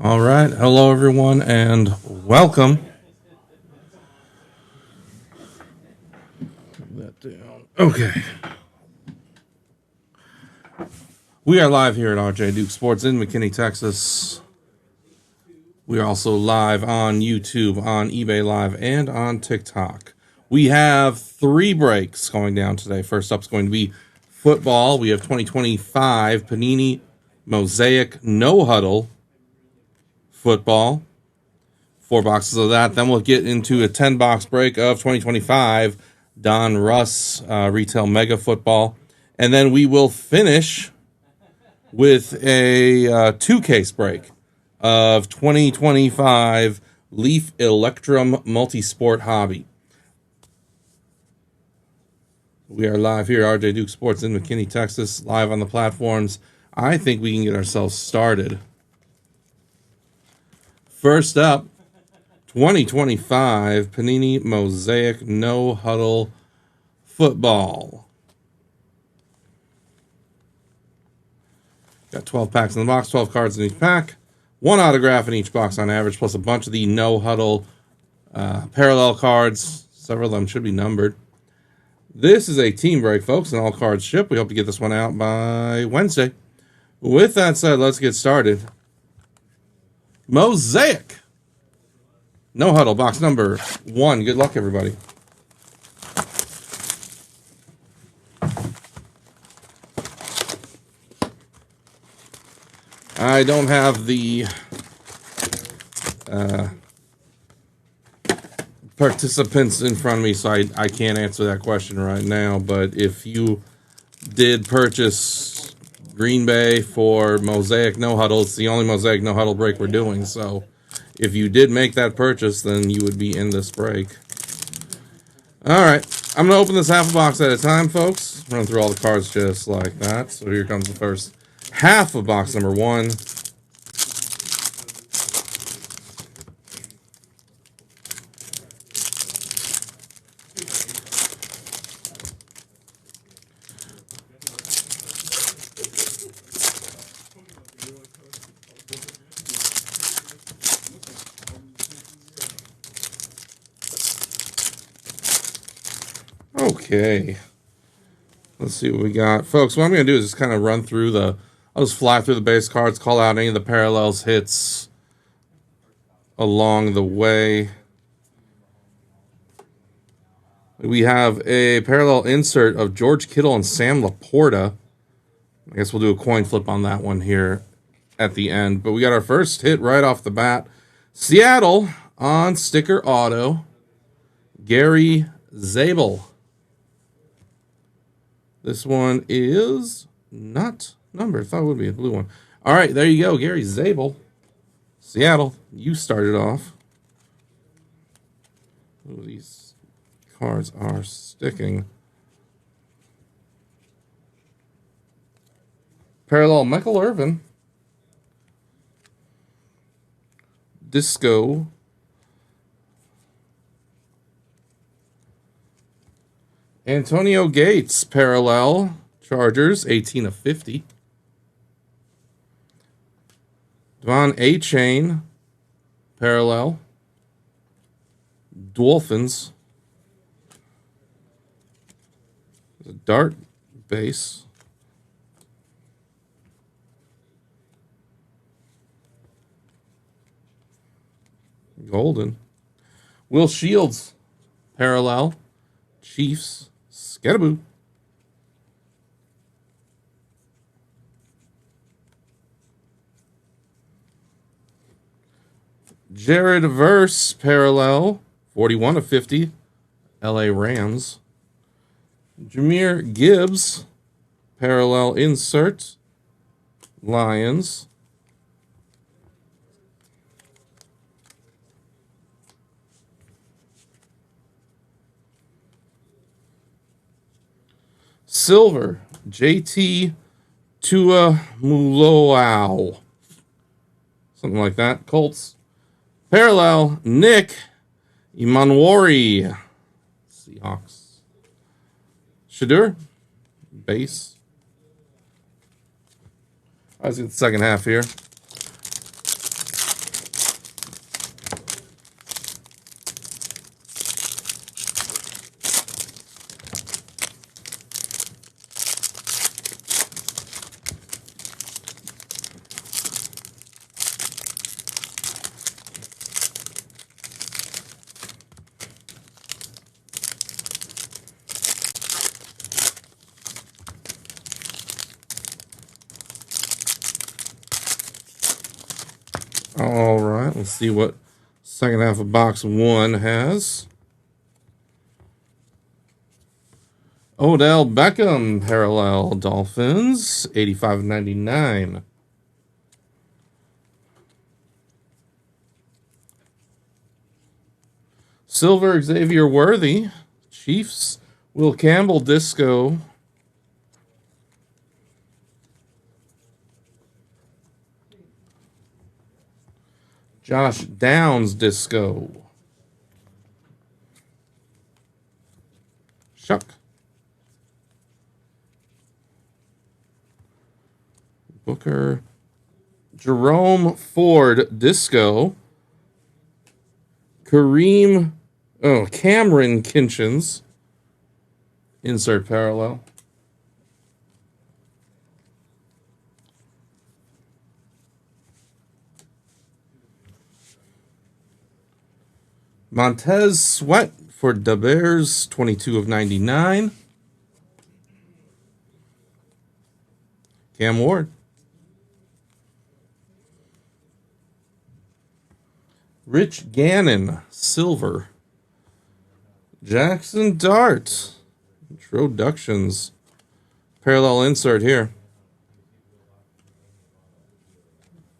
All right. Hello, everyone, and welcome. Put that down. Okay. We are live here at RJ Duke Sports in McKinney, Texas. We are also live on YouTube, on eBay Live, and on TikTok. We have 3 breaks going down today. First up is going to be football. We have 2025 Panini Mosaic No Huddle football. 4 boxes of that. Then we'll get into a 10-box break of 2025 Donruss retail mega football. And then we will finish with a 2-case break of 2025 Leaf Electrum Multisport Hobby. We are live here at RJ Duke Sports in McKinney, Texas, live on the platforms. I think we can get ourselves started. First up, 2025 Panini Mosaic No Huddle football. Got 12 packs in the box, 12 cards in each pack, 1 autograph in each box on average, plus a bunch of the No Huddle parallel cards. Several of them should be numbered. This is a team break, folks, and all cards ship. We hope to get this one out by Wednesday. With that said, let's get started. Mosaic No Huddle, box number 1. Good luck, everybody. I don't have the participants in front of me, so I can't answer that question right now. But if you did purchase Green Bay for Mosaic No Huddle, it's the only Mosaic No Huddle break we're doing. So if you did make that purchase, then you would be in this break. All right. I'm going to open this half a box at a time, folks. Run through all the cards just like that. So here comes the first half of box number 1. Okay. Let's see what we got. Folks, what I'm going to do is just kind of run through I'll just fly through the base cards, call out any of the parallels hits along the way. We have a parallel insert of George Kittle and Sam Laporta. I guess we'll do a coin flip on that one here at the end. But we got our first hit right off the bat. Seattle on sticker auto. Gary Zabel. This one is not numbered. I thought it would be a blue one. All right, there you go. Gary Zabel. Seattle, you started off. Ooh, these cards are sticking. Parallel Michael Irvin. Disco. Antonio Gates, parallel. Chargers, 18 of 50. Devon A-Chain, parallel. Dolphins. A dart base. Golden. Will Shields, parallel. Chiefs, Scaraboo. Jared Verse, parallel, 41 of 50, LA Rams. Jahmyr Gibbs, parallel insert, Lions. Silver, JT Tuamuloau. Something like that. Colts. Parallel, Nick Imanwari. Seahawks. Shadur, base. Let's get the second half here. All right, let's see what second half of box 1 has. Odell Beckham, parallel Dolphins, 85/99. Silver Xavier Worthy, Chiefs, Will Campbell Disco. Josh Downs Disco. Shuck. Booker. Jerome Ford Disco. Cameron Kinchins. Insert parallel. Montez Sweat for the Bears, 22/99. Cam Ward. Rich Gannon, silver. Jackson Dart, introductions. Parallel insert here.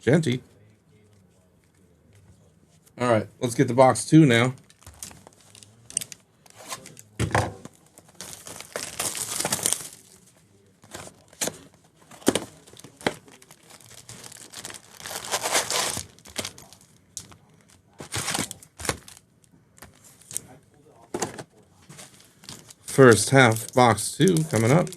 Genty. All right, let's get to box 2 now. First half, box 2 coming up.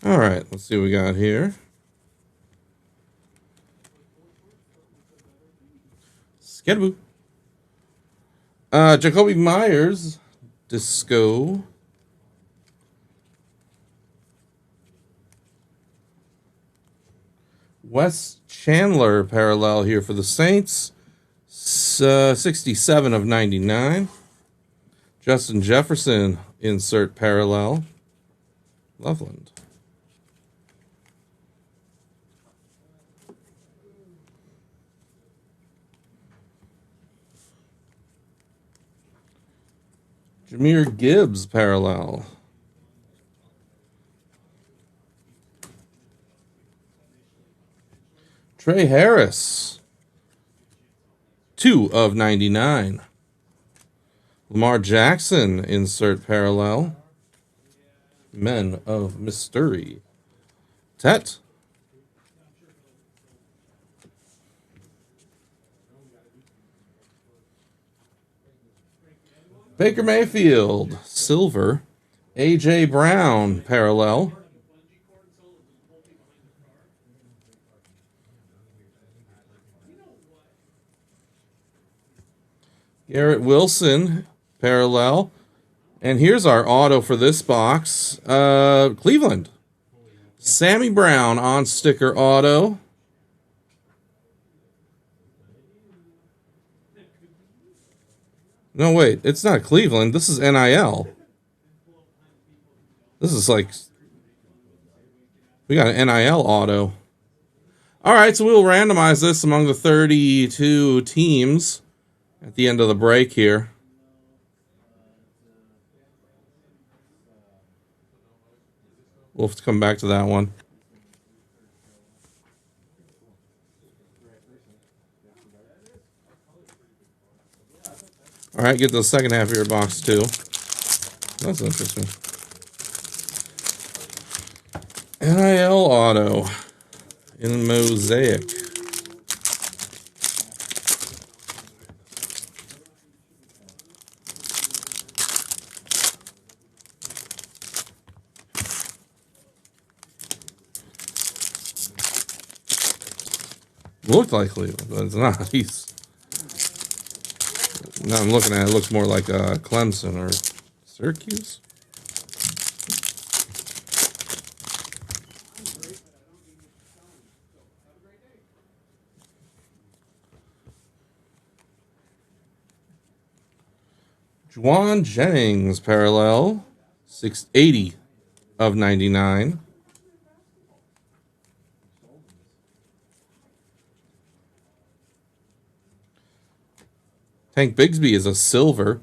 All right, let's see what we got here. Skidoo. Jacoby Myers, Disco. Wes Chandler, parallel here for the Saints. 67/99. Justin Jefferson, insert parallel. Loveland. Jahmyr Gibbs, parallel. Trey Harris, 2/99. Lamar Jackson, insert parallel. Men of Mystery. Tet. Baker Mayfield, silver. A.J. Brown, parallel. Garrett Wilson, parallel. And here's our auto for this box. Cleveland. Sammy Brown on sticker auto. No, wait. It's not Cleveland. This is NIL. This is like... We got an NIL auto. All right, so we'll randomize this among the 32 teams at the end of the break here. We'll have to come back to that one. All right, get to the second half of your box, too. That's interesting. NIL auto in Mosaic. Looked like Cleveland, but it's not. He's now I'm looking at it. It looks more like Clemson or Syracuse. Juwan Jennings parallel 680 of 99. Tank Bigsby is a silver.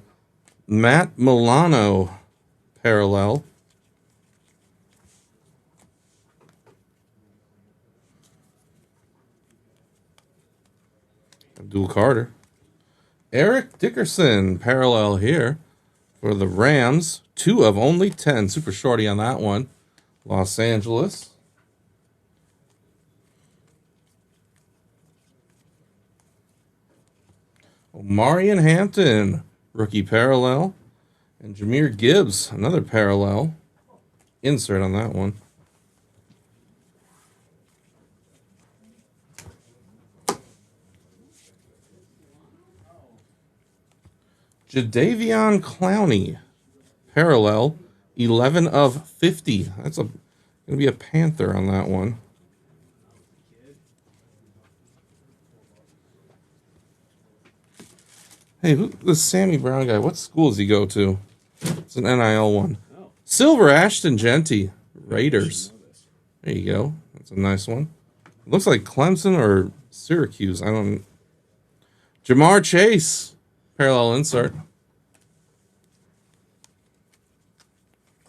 Matt Milano parallel. Abdul Carter. Eric Dickerson parallel here for the Rams. 2 of only 10. Super shorty on that one. Los Angeles. Omarion Hampton, rookie parallel. And Jahmyr Gibbs, another parallel. Insert on that one. Jadeveon Clowney, parallel, 11 of 50. That's going to be a Panther on that one. Hey, this Sammy Brown guy, what school does he go to? It's an NIL one. Silver Ashton Genty, Raiders. There you go. That's a nice one. It looks like Clemson or Syracuse. I don't. Jamar Chase, parallel insert.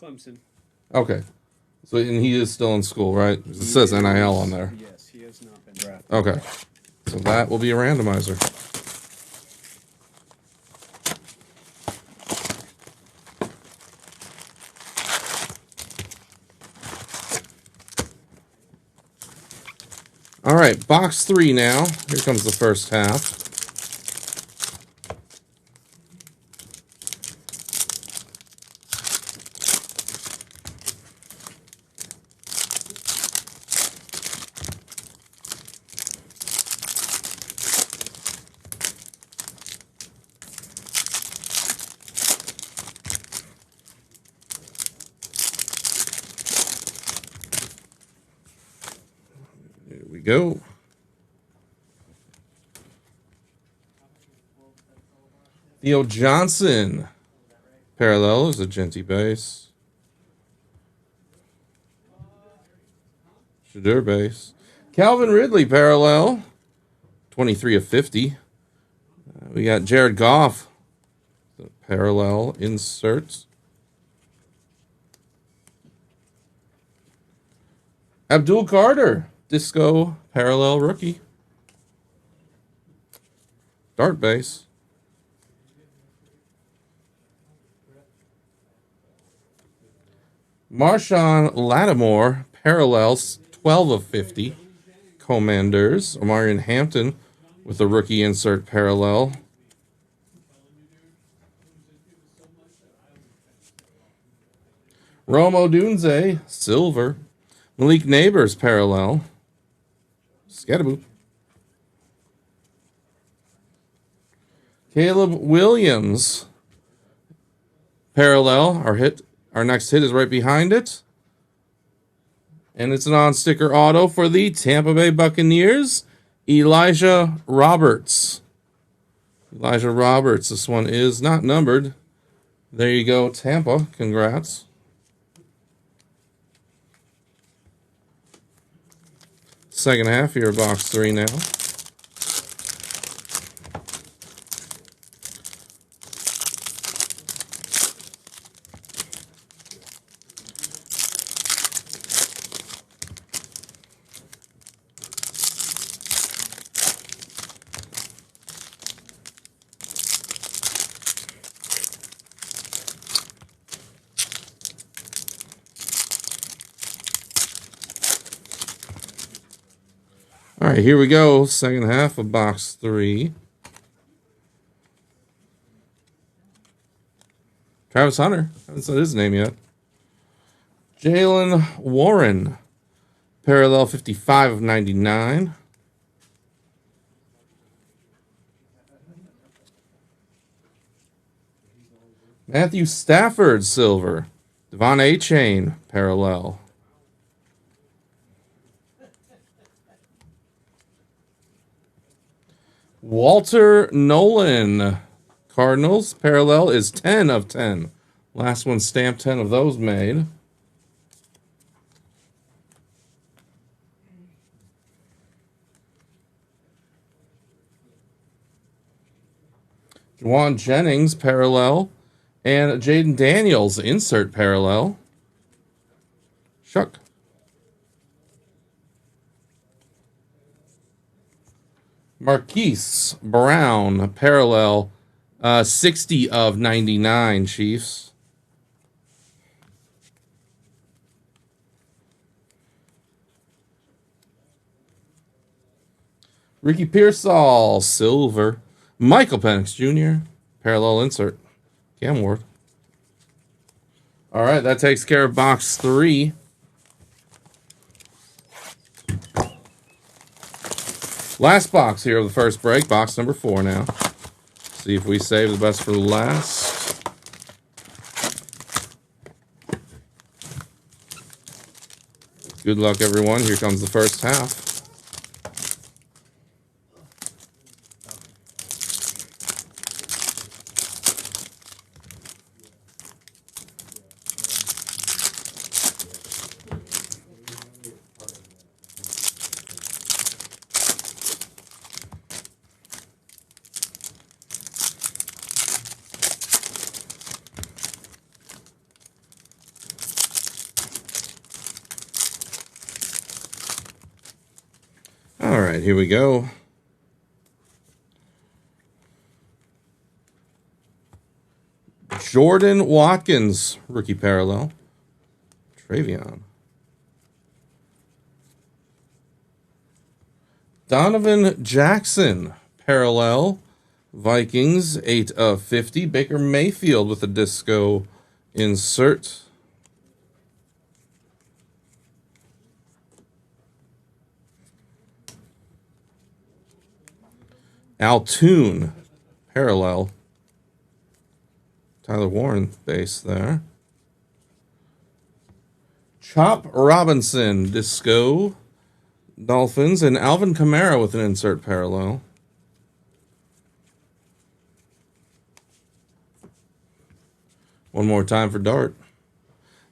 Clemson. Okay. So, and he is still in school, right? It says NIL on there. Yes, he has not been drafted. Okay. So that will be a randomizer. All right, box 3 now. Here comes the first half. Here we go. Theo Johnson, parallel is a Genty base. Shadur base. Calvin Ridley, parallel, 23 of 50. We got Jared Goff, the parallel insert. Abdul Carter, Disco parallel rookie. Dart base. Marshawn Lattimore, parallels, 12 of 50. Commanders. Omarion Hampton with a rookie insert parallel. Rome Odunze, silver. Malik Neighbors, parallel. Scattaboo. Caleb Williams, parallel. Our next hit is right behind it. And it's an on-sticker auto for the Tampa Bay Buccaneers, Elijah Roberts. Elijah Roberts. This one is not numbered. There you go, Tampa. Congrats. Second half here, box 3 now. All right, here we go. Second half of box 3. Travis Hunter. I haven't said his name yet. Jalen Warren. Parallel 55 of 99. Matthew Stafford, silver. Devon A-Chain, parallel. Walter Nolan, Cardinals, parallel is 10 of 10. Last one stamped, 10 of those made. Juwan Jennings, parallel. And Jaden Daniels, insert parallel. Shuck. Marquise Brown, parallel. 60 of 99, Chiefs. Ricky Pearsall, silver. Michael Penix Jr., parallel insert. Cam Ward. All right, that takes care of box 3. Last box here of the first break, box number 4 now. See if we save the best for last. Good luck, everyone. Here comes the first half. All right, here we go. Jordan Watkins, rookie parallel. Travion. Donovan Jackson, parallel. Vikings, 8 of 50. Baker Mayfield with a disco insert. Altoon, parallel. Tyler Warren base there. Chop Robinson, disco. Dolphins, and Alvin Kamara with an insert parallel. One more time for Dart.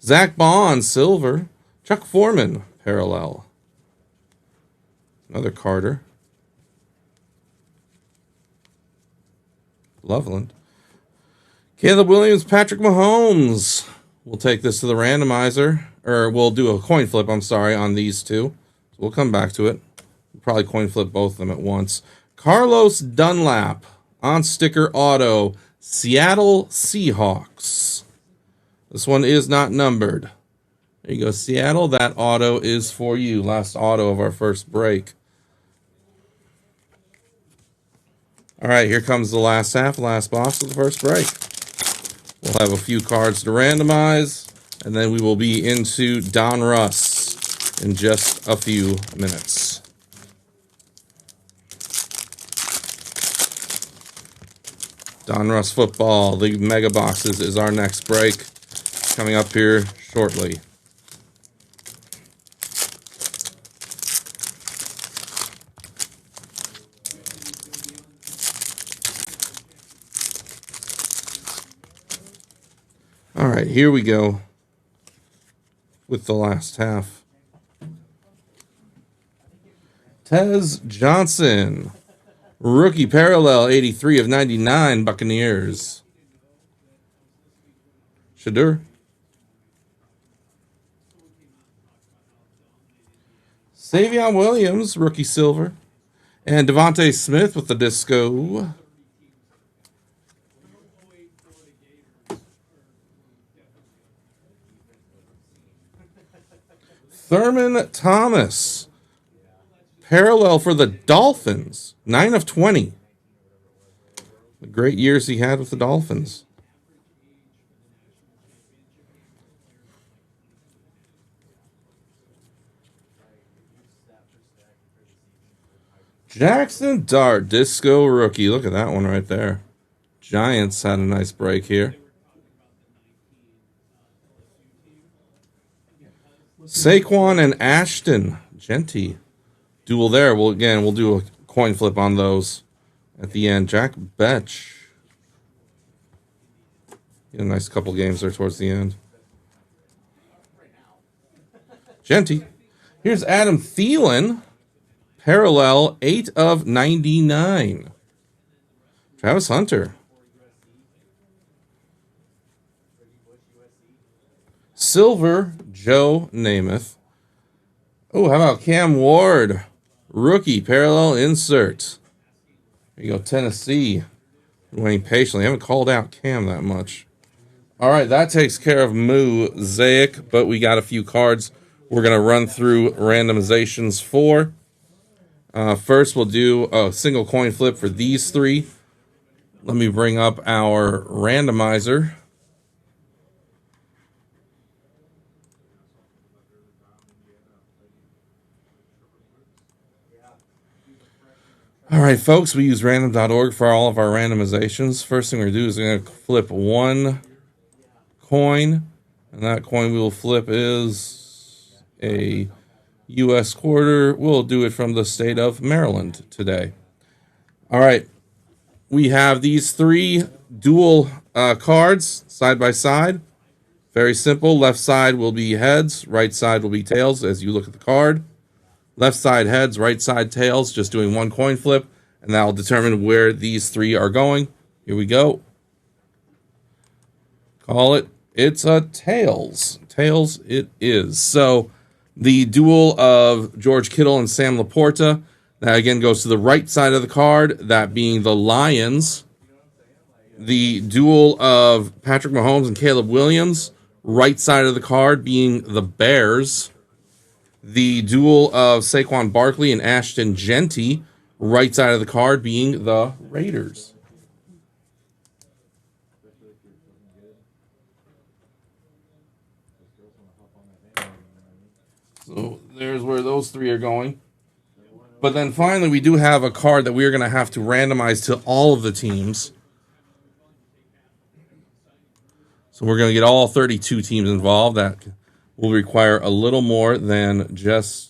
Zach Bond, silver. Chuck Foreman, parallel. Another Carter. Loveland. Caleb Williams, Patrick Mahomes. We'll take this to the randomizer. Or we'll do a coin flip, I'm sorry, on these two. So we'll come back to it. We'll probably coin flip both of them at once. Carlos Dunlap, on sticker auto. Seattle Seahawks. This one is not numbered. There you go, Seattle. That auto is for you. Last auto of our first break. All right, here comes the last half, last box of the first break. We'll have a few cards to randomize, and then we will be into Donruss in just a few minutes. Donruss Football, the Mega Boxes, is our next break. Coming up here shortly. All right, here we go with the last half. Tez Johnson, rookie parallel, 83 of 99, Buccaneers. Shadur. Savion Williams, rookie silver. And Devontae Smith with the disco. Thurman Thomas, parallel for the Dolphins, 9 of 20. The great years he had with the Dolphins. Jackson Dart, disco rookie. Look at that one right there. Giants had a nice break here. Saquon and Ashton Genty. Duel there. We'll do a coin flip on those at the end. Jack Betch. A nice couple games there towards the end. Genty. Here's Adam Thielen. Parallel 8 of 99. Travis Hunter. Silver Joe Namath. Oh, how about Cam Ward? Rookie parallel insert. There you go, Tennessee. Waiting patiently. I haven't called out Cam that much. All right, that takes care of Mosaic, but we got a few cards we're going to run through randomizations for. First, we'll do a single coin flip for these three. Let me bring up our randomizer. All right, folks, we use random.org for all of our randomizations. First thing we're going to do is we're going to flip one coin, and that coin we will flip is a U.S. quarter. We'll do it from the state of Maryland today. All right, we have these three dual cards side by side. Very simple. Left side will be heads, right side will be tails as you look at the card. Left side heads, right side tails, just doing one coin flip, and that will determine where these three are going. Here we go. Call it. It's a tails. Tails it is. So the duel of George Kittle and Sam Laporta, that again goes to the right side of the card, that being the Lions. The duel of Patrick Mahomes and Caleb Williams, right side of the card being the Bears. The duel of Saquon Barkley and Ashton Genty, right side of the card being the Raiders. So there's where those three are going. But then finally, we do have a card that we're going to have to randomize to all of the teams. So we're going to get all 32 teams involved. That will require a little more than just...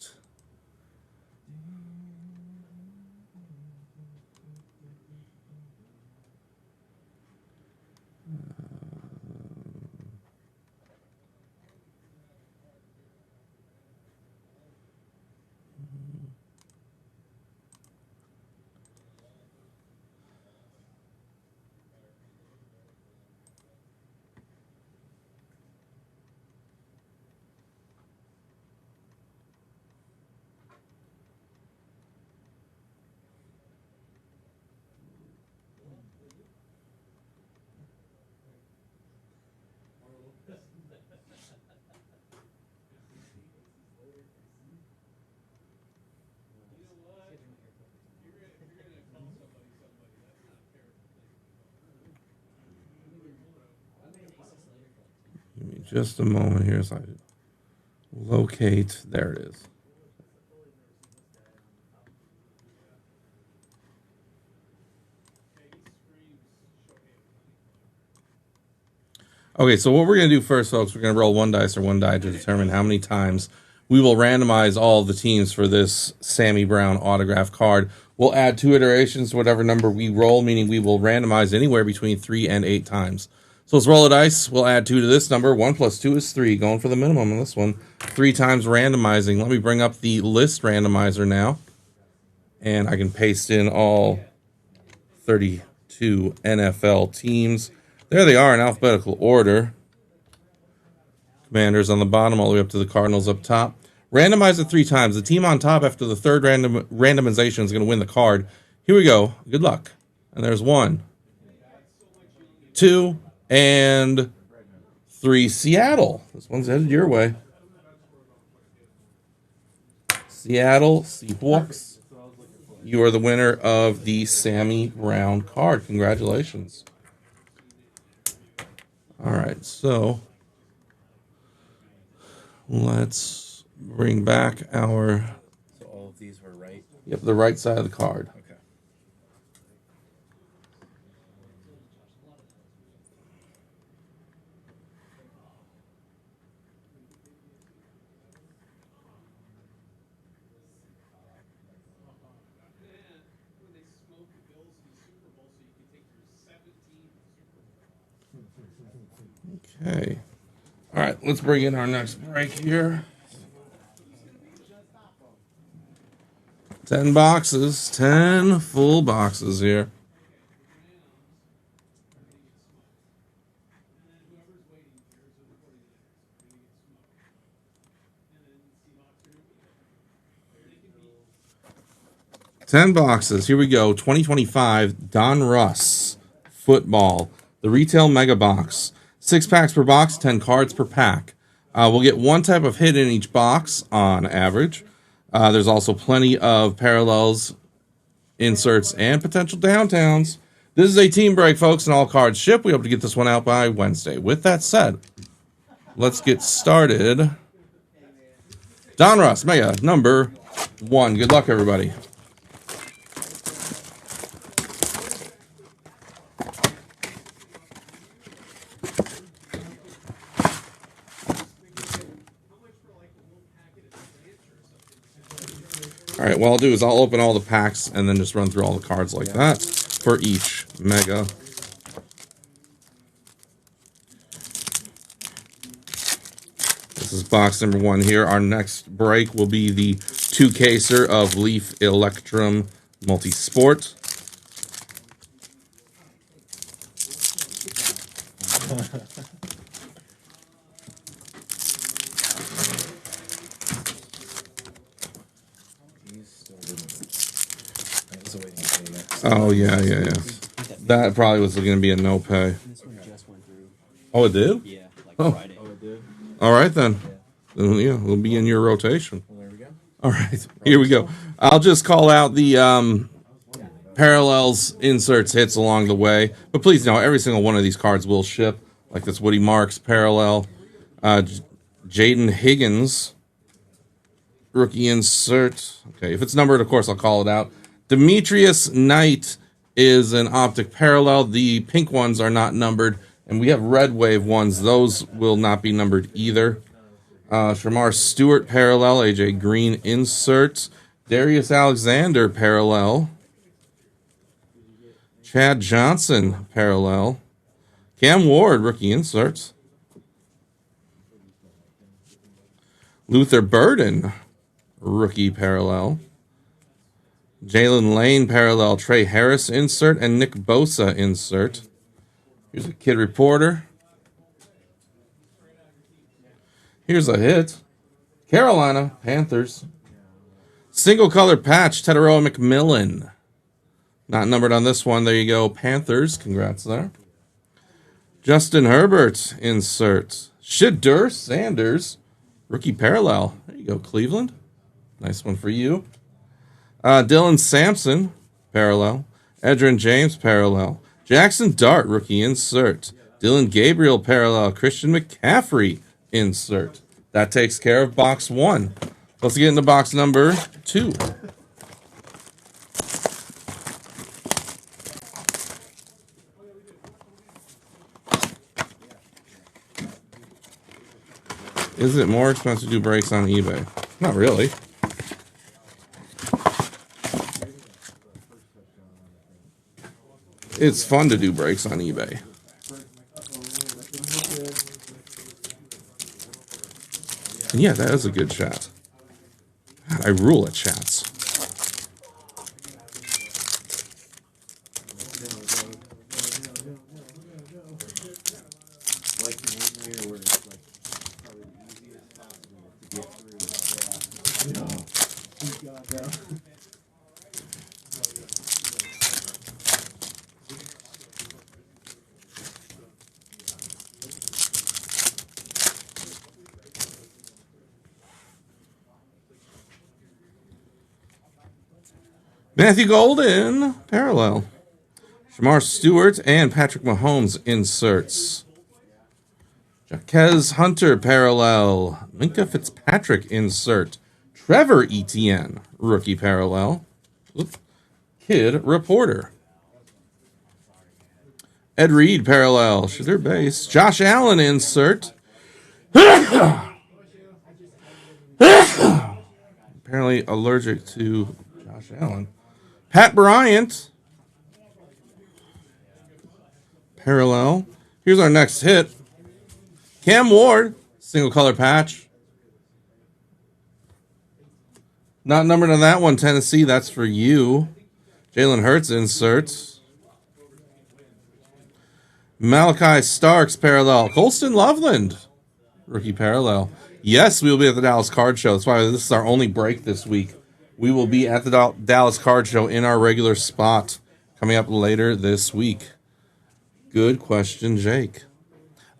Give me just a moment here so I locate. There it is. Okay, so what we're going to do first, folks, we're going to roll one dice or one die to determine how many times we will randomize all of the teams for this Sammy Brown autograph card. We'll add 2 iterations to whatever number we roll, meaning we will randomize anywhere between 3 and 8 times. So let's roll a dice. We'll add 2 to this number. 1 plus 2 is 3. Going for the minimum on this one. 3 times randomizing. Let me bring up the list randomizer now. And I can paste in all 32 NFL teams. There they are in alphabetical order. Commanders on the bottom, all the way up to the Cardinals up top. Randomize it 3 times. The team on top after the third randomization is going to win the card. Here we go. Good luck. And there's 1, 2, and 3. Seattle. This one's headed your way. Seattle Seahawks. You are the winner of the Sammy Brown card. Congratulations. All right, so let's bring back our... So all of these were right? Yep, the right side of the card. Okay. Okay. All right, let's bring in our next break here. 10 boxes, 10 full boxes here. Ten boxes. Here we go. 2025 Donruss football. The retail mega box. 6 packs per box, 10 cards per pack. We'll get one type of hit in each box on average. There's also plenty of parallels, inserts, and potential downtowns. This is a team break, folks, and all cards ship. We hope to get this one out by Wednesday. With that said, let's get started. Donruss Mega number 1. Good luck, everybody. All right, what I'll do is I'll open all the packs and then just run through all the cards like that for each mega. This is box number 1 here. Our next break will be the 2-caser of Leaf Electrum Multisport. Oh, yeah. That probably was going to be a no pay. This one just went through. Oh, it did? Yeah, like Friday. Oh, it did? All right, then. Yeah, it'll be in your rotation. Well, there we go. All right, here we go. I'll just call out the parallels, inserts, hits along the way. But please know, every single one of these cards will ship. Like this Woody Marks parallel. Jaden Higgins, rookie insert. Okay, if it's numbered, of course, I'll call it out. Demetrius Knight is an optic parallel. The pink ones are not numbered. And we have red wave ones. Those will not be numbered either. Shamar Stewart parallel. AJ Green insert. Darius Alexander parallel. Chad Johnson parallel. Cam Ward rookie inserts. Luther Burden rookie parallel. Jalen Lane parallel, Trey Harris insert, and Nick Bosa insert. Here's a kid reporter. Here's a hit. Carolina Panthers. Single color patch, Teteroa McMillan. Not numbered on this one. There you go, Panthers. Congrats there. Justin Herbert insert. Shadur Sanders, rookie parallel. There you go, Cleveland. Nice one for you. Dylan Sampson, parallel. Edrin James, parallel. Jackson Dart, rookie insert. Dylan Gabriel, parallel. Christian McCaffrey, insert. That takes care of box 1. Let's get into box number 2. Is it more expensive to do breaks on eBay? Not really. It's fun to do breaks on eBay. And yeah, that is a good chat. God, I rule at chats. Matthew Golden, parallel. Shamar Stewart and Patrick Mahomes inserts. Jaquez Hunter, parallel. Minka Fitzpatrick insert. Trevor Etienne, rookie parallel. Oops. Kid reporter. Ed Reed, parallel. Shooter base. Josh Allen insert. Apparently allergic to Josh Allen. Pat Bryant. Parallel. Here's our next hit. Cam Ward, single color patch. Not numbered on that one, Tennessee. That's for you. Jalen Hurts inserts. Malachi Starks parallel. Colston Loveland, rookie parallel. Yes, we will be at the Dallas Card Show. That's why this is our only break this week. We will be at the Dallas Card Show in our regular spot coming up later this week. Good question, Jake.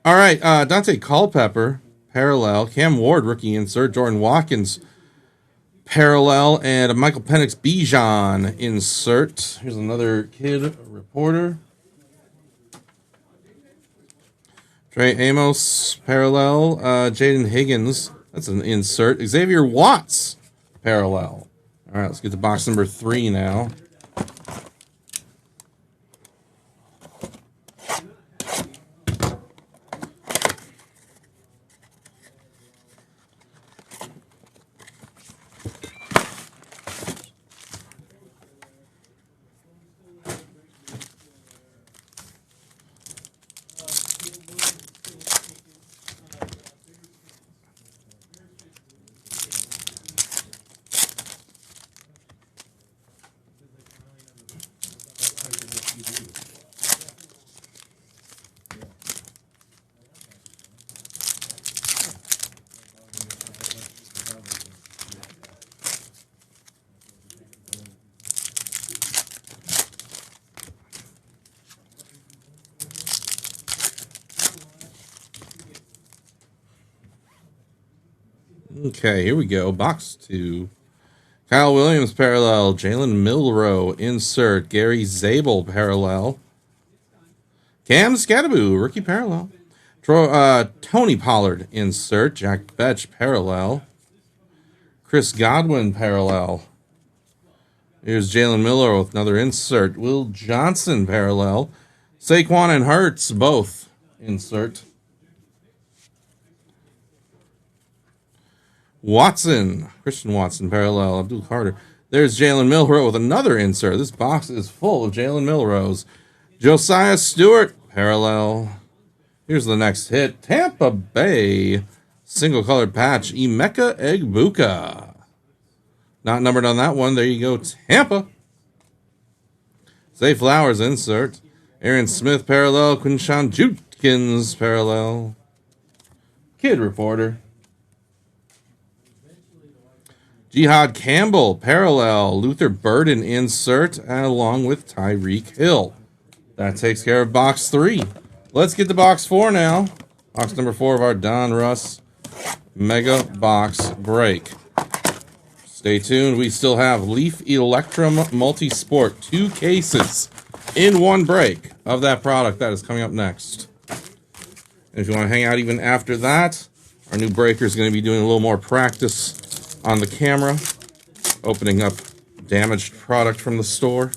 All right, Dante Culpepper, parallel. Cam Ward, rookie insert. Jordan Watkins, parallel. And Michael Penix Bijan, insert. Here's another kid reporter. Trey Amos, parallel. Jaden Higgins, that's an insert. Xavier Watts, parallel. All right, let's get to box number 3 now. Okay, here we go. Box 2. Kyle Williams, parallel. Jalen Milroe, insert. Gary Zabel, parallel. Cam Scattaboo, rookie parallel. Tony Pollard, insert. Jack Betch, parallel. Chris Godwin, parallel. Here's Jalen Miller with another insert. Will Johnson, parallel. Saquon and Hurts, both insert. Watson, Christian Watson, parallel. Abdul Carter. There's Jalen Milroe with another insert. This box is full of Jalen Milroes. Josiah Stewart, parallel. Here's the next hit. Tampa Bay, single colored patch. Emeka Egbuka. Not numbered on that one. There you go, Tampa. Zay Flowers, insert. Aaron Smith, parallel. Quinshawn Judkins, parallel. Kid reporter. Jihad Campbell, parallel. Luther Burden, insert, along with Tyreek Hill. That takes care of box 3. Let's get to box 4 now. Box number 4 of our Donruss Mega Box Break. Stay tuned. We still have Leaf Electrum Multisport. 2 cases in 1 break of that product. That is coming up next. And if you want to hang out even after that, our new breaker is going to be doing a little more practice on the camera, opening up damaged product from the store.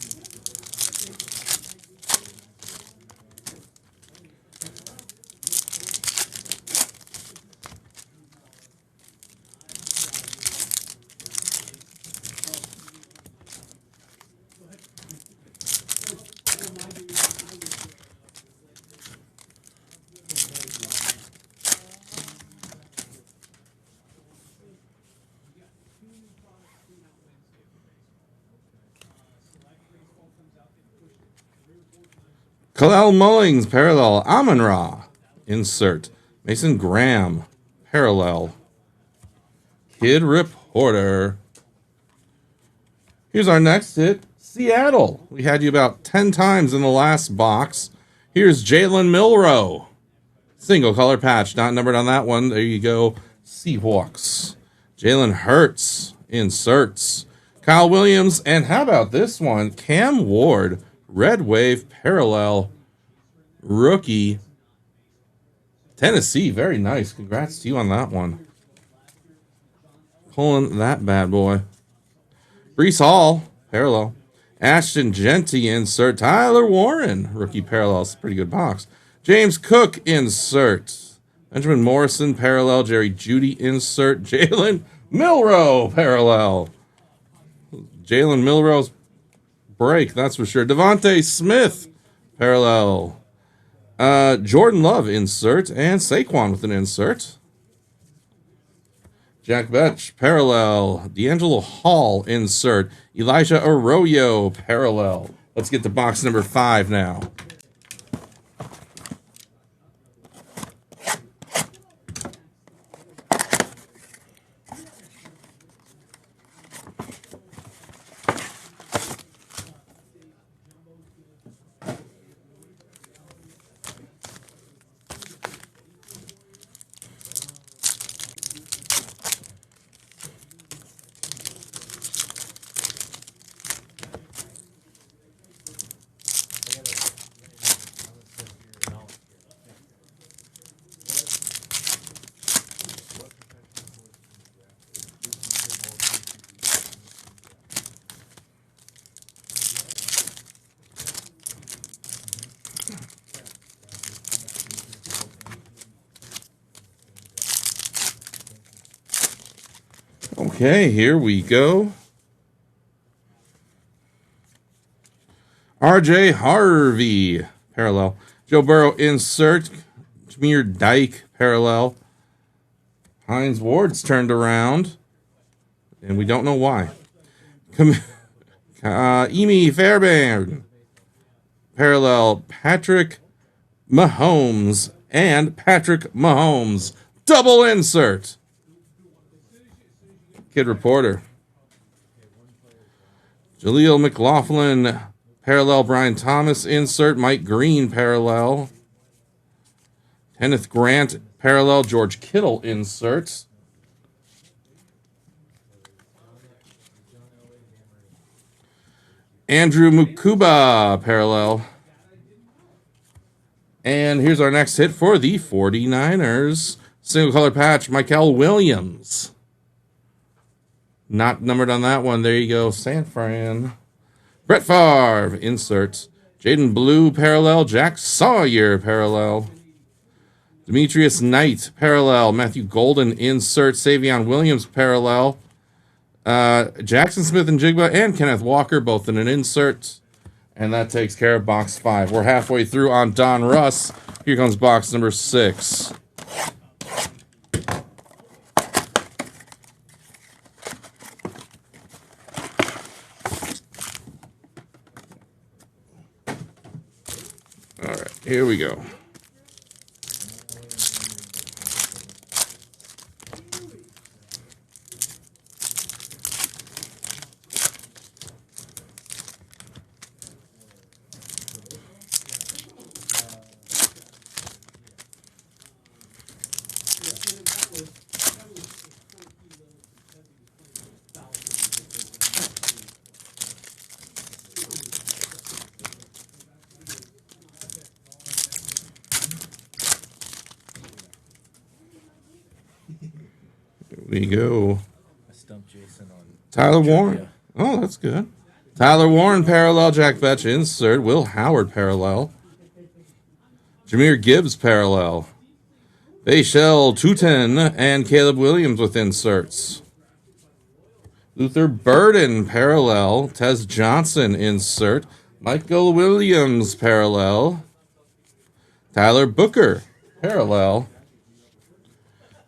Kalel Mullings, parallel. Amon-Ra, insert. Mason Graham, parallel. Kid reporter. Here's our next hit. Seattle. We had you about 10 times in the last box. Here's Jalen Milroe. Single color patch. Not numbered on that one. There you go. Seahawks. Jalen Hurts, inserts. Kyle Williams. And how about this one? Cam Ward. Red Wave parallel rookie. Tennessee, very nice. Congrats to you on that one. Pulling that bad boy. Breece Hall, parallel. Ashton Genty, insert. Tyler Warren, rookie parallel. It's a pretty good box. James Cook, insert. Benjamin Morrison, parallel. Jerry Jeudy, insert. Jalen Milroe, parallel. Jalen Milroe's break, that's for sure. Devontae Smith, parallel. Jordan Love insert and Saquon with an insert. Jack Betch parallel. D'Angelo Hall insert. Elijah Arroyo parallel. Let's get to box number 5 now. Okay, here we go. RJ Harvey, parallel. Joe Burrow, insert. Jameer Dyke, parallel. Hines Ward's turned around, and we don't know why. Emi Fairbairn, parallel. Patrick Mahomes and Patrick Mahomes. Double insert. Kid Reporter. Jaleel McLaughlin, parallel. Brian Thomas, insert. Mike Green, parallel. Kenneth Grant, parallel. George Kittle, insert. Andrew Mukuba, parallel. And here's our next hit for the 49ers. Single color patch, Michael Williams. Not numbered on that one. There you go, San Fran. Brett Favre, insert. Jaden Blue, parallel. Jack Sawyer, parallel. Demetrius Knight, parallel. Matthew Golden, insert. Savion Williams, parallel. Jackson Smith and Jigba and Kenneth Walker, both in an insert. And that takes care of box 5. We're halfway through on Donruss. Here comes box number 6. All right, here we go. Here we go. I stumped Jason on Tyler trivia. Warren. Oh, that's good. Tyler Warren, parallel. Jack Betch, insert. Will Howard, parallel. Jahmyr Gibbs, parallel. Bashel Tutin and Caleb Williams with inserts. Luther Burden, parallel. Tez Johnson, insert. Michael Williams, parallel. Tyler Booker, parallel.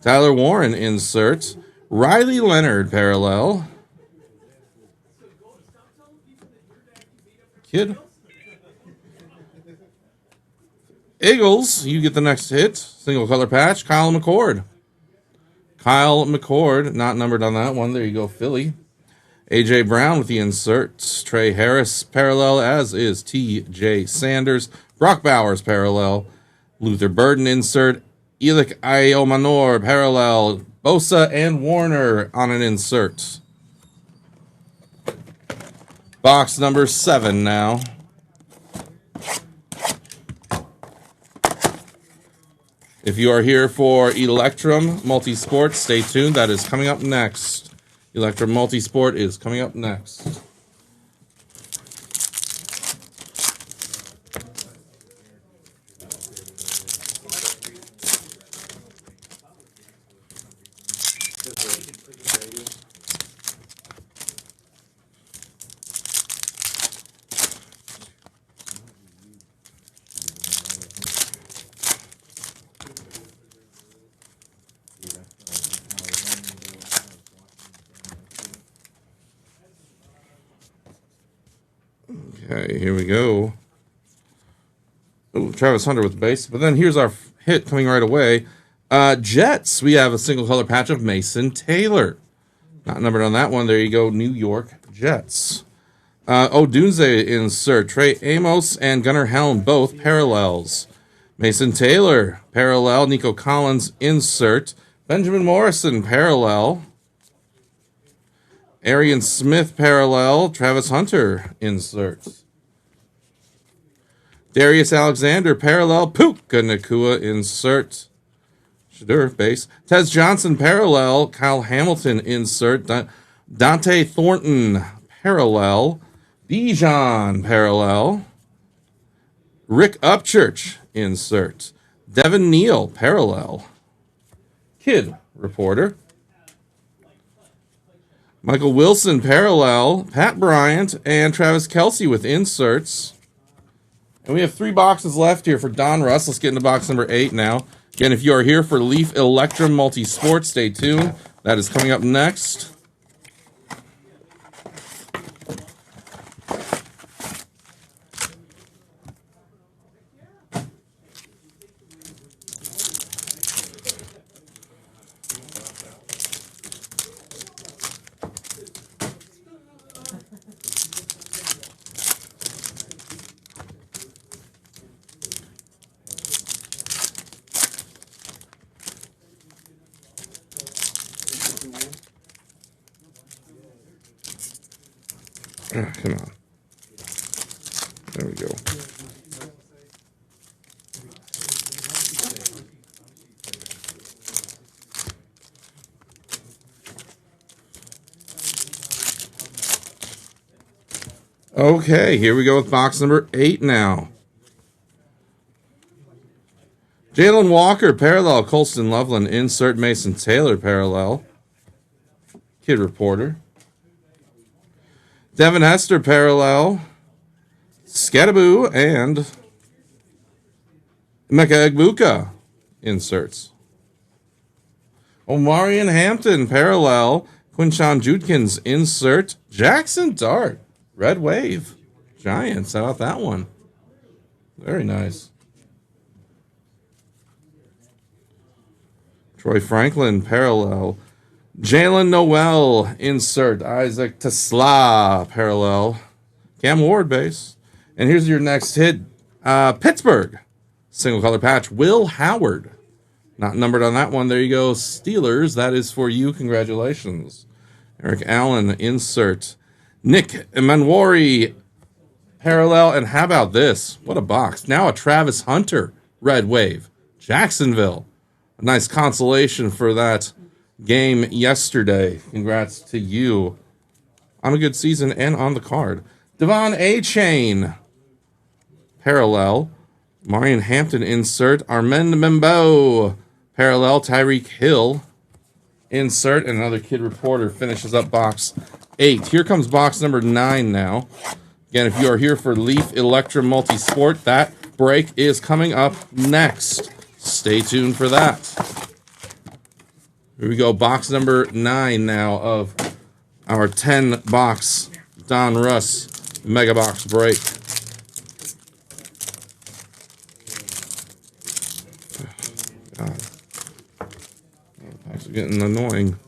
Tyler Warren, insert. Riley Leonard, parallel. Kid. Eagles, you get the next hit. Single color patch. Kyle McCord. Kyle McCord, not numbered on that one. There you go, Philly. A.J. Brown with the inserts. Trey Harris, parallel, as is T.J. Sanders. Brock Bowers, parallel. Luther Burden, insert. Elik Iomanor, parallel. Bosa and Warner on an insert. Box number 7 now. If you are here for Electrum Multisport, stay tuned. That is coming up next. Electrum Multisport is coming up next. Okay, here we go. Ooh, Travis Hunter with the base. But then here's our hit coming right away. Jets. We have a single color patch of Mason Taylor. Not numbered on that one. There you go, New York Jets. Odunze insert. Trey Amos and Gunnar Helm, both parallels. Mason Taylor, parallel. Nico Collins, insert. Benjamin Morrison, parallel. Arian Smith, parallel. Travis Hunter, insert. Darius Alexander, parallel. Puka Nakua, insert. Shadur, base. Tez Johnson, parallel. Kyle Hamilton, insert. Dante Thornton, parallel. Bijan, parallel. Rick Upchurch, insert. Devin Neal, parallel. Kid reporter. Michael Wilson, parallel. Pat Bryant and Travis Kelce with inserts. And we have 3 boxes left here for Donruss. Let's get into box number 8 now. Again, if you are here for Leaf Electrum Multi-Sport, stay tuned. That is coming up next. Come on. There we go. Okay, here we go with box number 8 now. Jalen Walker, parallel. Colston Loveland, insert. Mason Taylor, parallel. Kid reporter. Devin Hester, parallel. Scattaboo and Emeka Egbuka, inserts. Omarion Hampton, parallel. Quinshon Judkins, insert. Jackson Dart, Red Wave. Giants, how about that one? Very nice. Troy Franklin, parallel. Jalen Noel, insert. Isaac Tesla, parallel. Cam Ward, base. And here's your next hit. Pittsburgh, single color patch. Will Howard, not numbered on that one. There you go, Steelers. That is for you. Congratulations. Eric Allen, insert. Nick Emanwari, parallel. And how about this? What a box. Now a Travis Hunter, Red Wave. Jacksonville. A nice consolation for that game yesterday. Congrats to you on a good season and on the card. Devon A-Chain, parallel. Marion Hampton, insert. Armand Membo, parallel. Tyreek Hill, insert. And another kid reporter finishes up box 8. Here comes box number 9 now. Again, if you are here for Leaf Electrum Multisport, that break is coming up next. Stay tuned for that. Here we go, box number 9 now of our 10-box Donruss Mega Box break. God. Packs are getting annoying.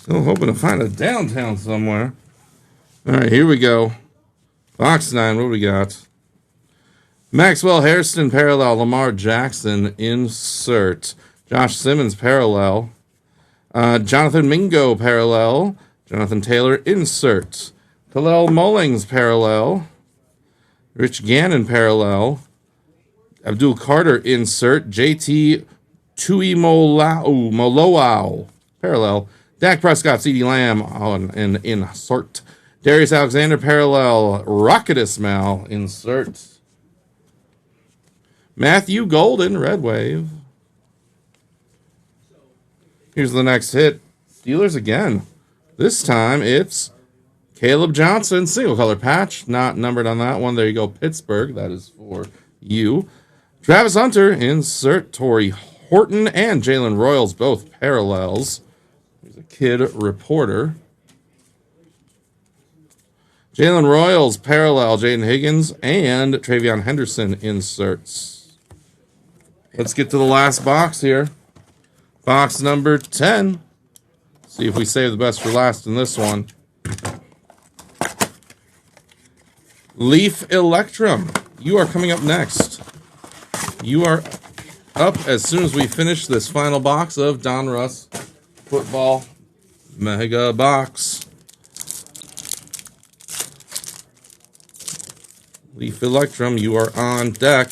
Still hoping to find a downtown somewhere. All right, here we go. Box 9, what do we got? Maxwell Hairston, parallel. Lamar Jackson, insert. Josh Simmons, parallel. Jonathan Mingo, parallel. Jonathan Taylor, insert. Khalil Mullings, parallel. Rich Gannon, parallel. Abdul Carter, insert. JT Tuimoloau, parallel. Dak Prescott, CeeDee Lamb on an insert. Darius Alexander, parallel. Rocketus Mal, insert. Matthew Golden, Red Wave. Here's the next hit. Steelers again. This time it's Caleb Johnson, single color patch. Not numbered on that one. There you go, Pittsburgh. That is for you. Travis Hunter, insert Torrey Horton and Jalen Royals, both parallels. There's a kid reporter. Jalen Royals, parallel, Jaden Higgins, and Travion Henderson inserts. Let's get to the last box here. Box number 10. See if we save the best for last in this one. Leaf Electrum, you are coming up next. You are up as soon as we finish this final box of Donruss Football Mega Box. Leaf Electrum, you are on deck.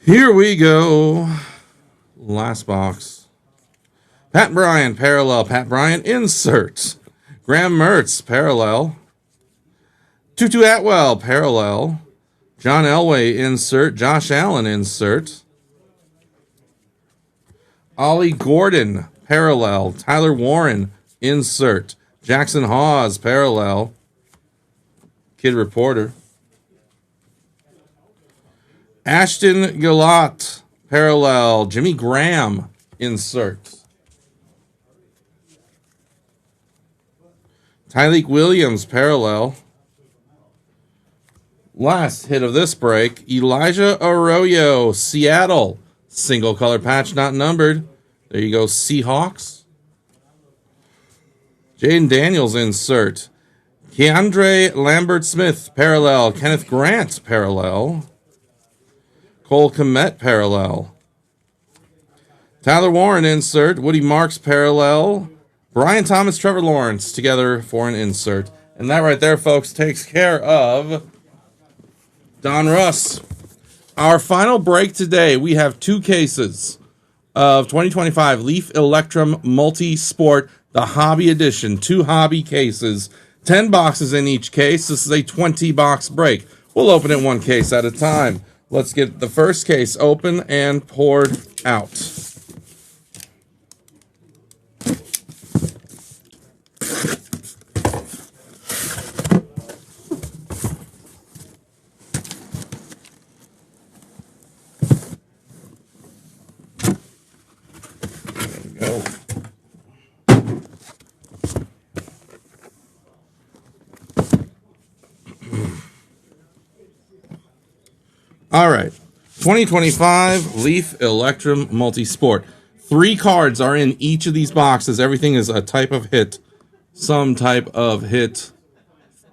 Here we go. Last box. Pat Bryant, parallel. Pat Bryant, insert. Graham Mertz, parallel. Tutu Atwell, parallel. John Elway, insert. Josh Allen, insert. Ollie Gordon, parallel. Tyler Warren, insert. Jackson Hawes, parallel. Kid reporter. Ashton Gillott, parallel. Jimmy Graham, insert. Tyleek Williams, parallel. Last hit of this break, Elijah Arroyo, Seattle. Single color patch, not numbered. There you go, Seahawks. Jaden Daniels, insert. Keandre Lambert-Smith, parallel. Kenneth Grant, parallel. Cole Kmet, parallel. Tyler Warren, insert. Woody Marks, parallel. Brian Thomas, Trevor Lawrence, together for an insert. And that right there, folks, takes care of Donruss. Our final break today, we have 2 cases of 2025 Leaf Electrum Multi-Sport, the Hobby Edition. 2 hobby cases, 10 boxes in each case. This is a 20-box break. We'll open it 1 case at a time. Let's get the first case open and poured out. There we go. All right, 2025 Leaf Electrum Multi-Sport. 3 cards are in each of these boxes. Everything is a type of hit, some type of hit,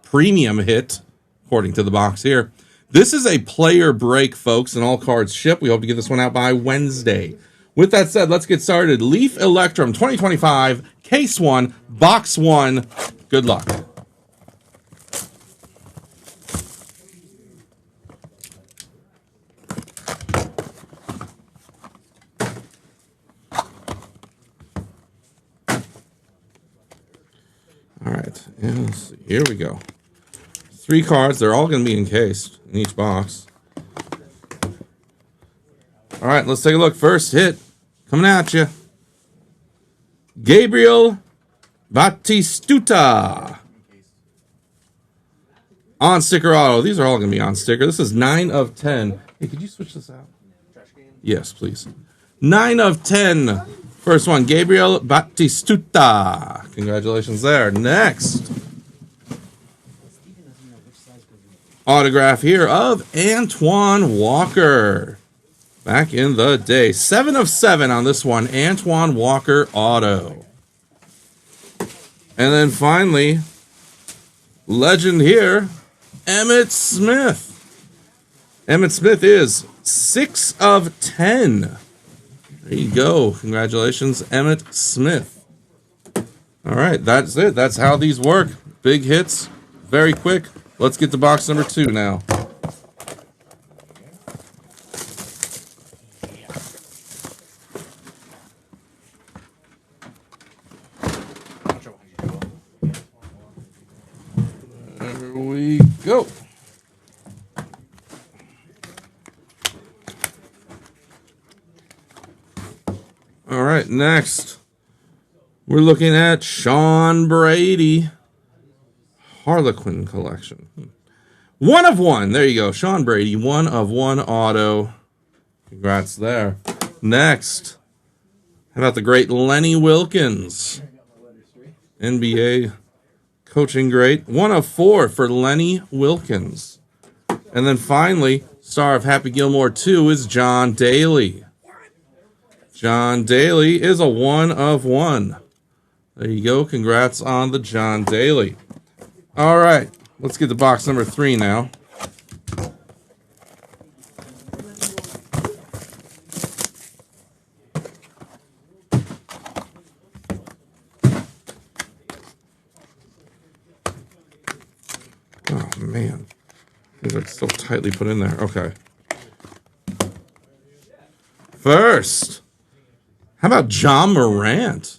premium hit, according to the box here. This is a player break, folks, and all cards ship. We hope to get this one out by Wednesday. With that said, let's get started. Leaf Electrum 2025, Case 1, Box 1. Good luck. All right, and let's see. Here we go. 3 cards. They're all going to be encased in each box. All right, let's take a look. First hit coming at you. Gabriel Batistuta. On sticker auto. These are all going to be on sticker. This is 9 of 10. Hey, could you switch this out? Yes, please. 9 of 10. First one, Gabriel Batistuta. Congratulations there. Next. Autograph here of Antoine Walker. Back in the day. 7 of 7 on this one. Antoine Walker auto. And then finally, legend here, Emmitt Smith. Emmitt Smith is 6 of 10. There you go. Congratulations, Emmitt Smith. All right, that's it. That's how these work. Big hits, very quick. Let's get to box number 2 now. There we go. All right, next we're looking at Sean Brady Harlequin collection. 1 of 1. There you go. Sean Brady, 1 of 1 auto. Congrats there. Next, how about the great Lenny Wilkins? NBA coaching great. 1 of 4 for Lenny Wilkins. And then finally, star of Happy Gilmore 2 is John Daly. John Daly is a 1 of 1. There you go. Congrats on the John Daly. All right. Let's get to box number 3 now. Oh, man. These are so tightly put in there. Okay. First, how about John Morant?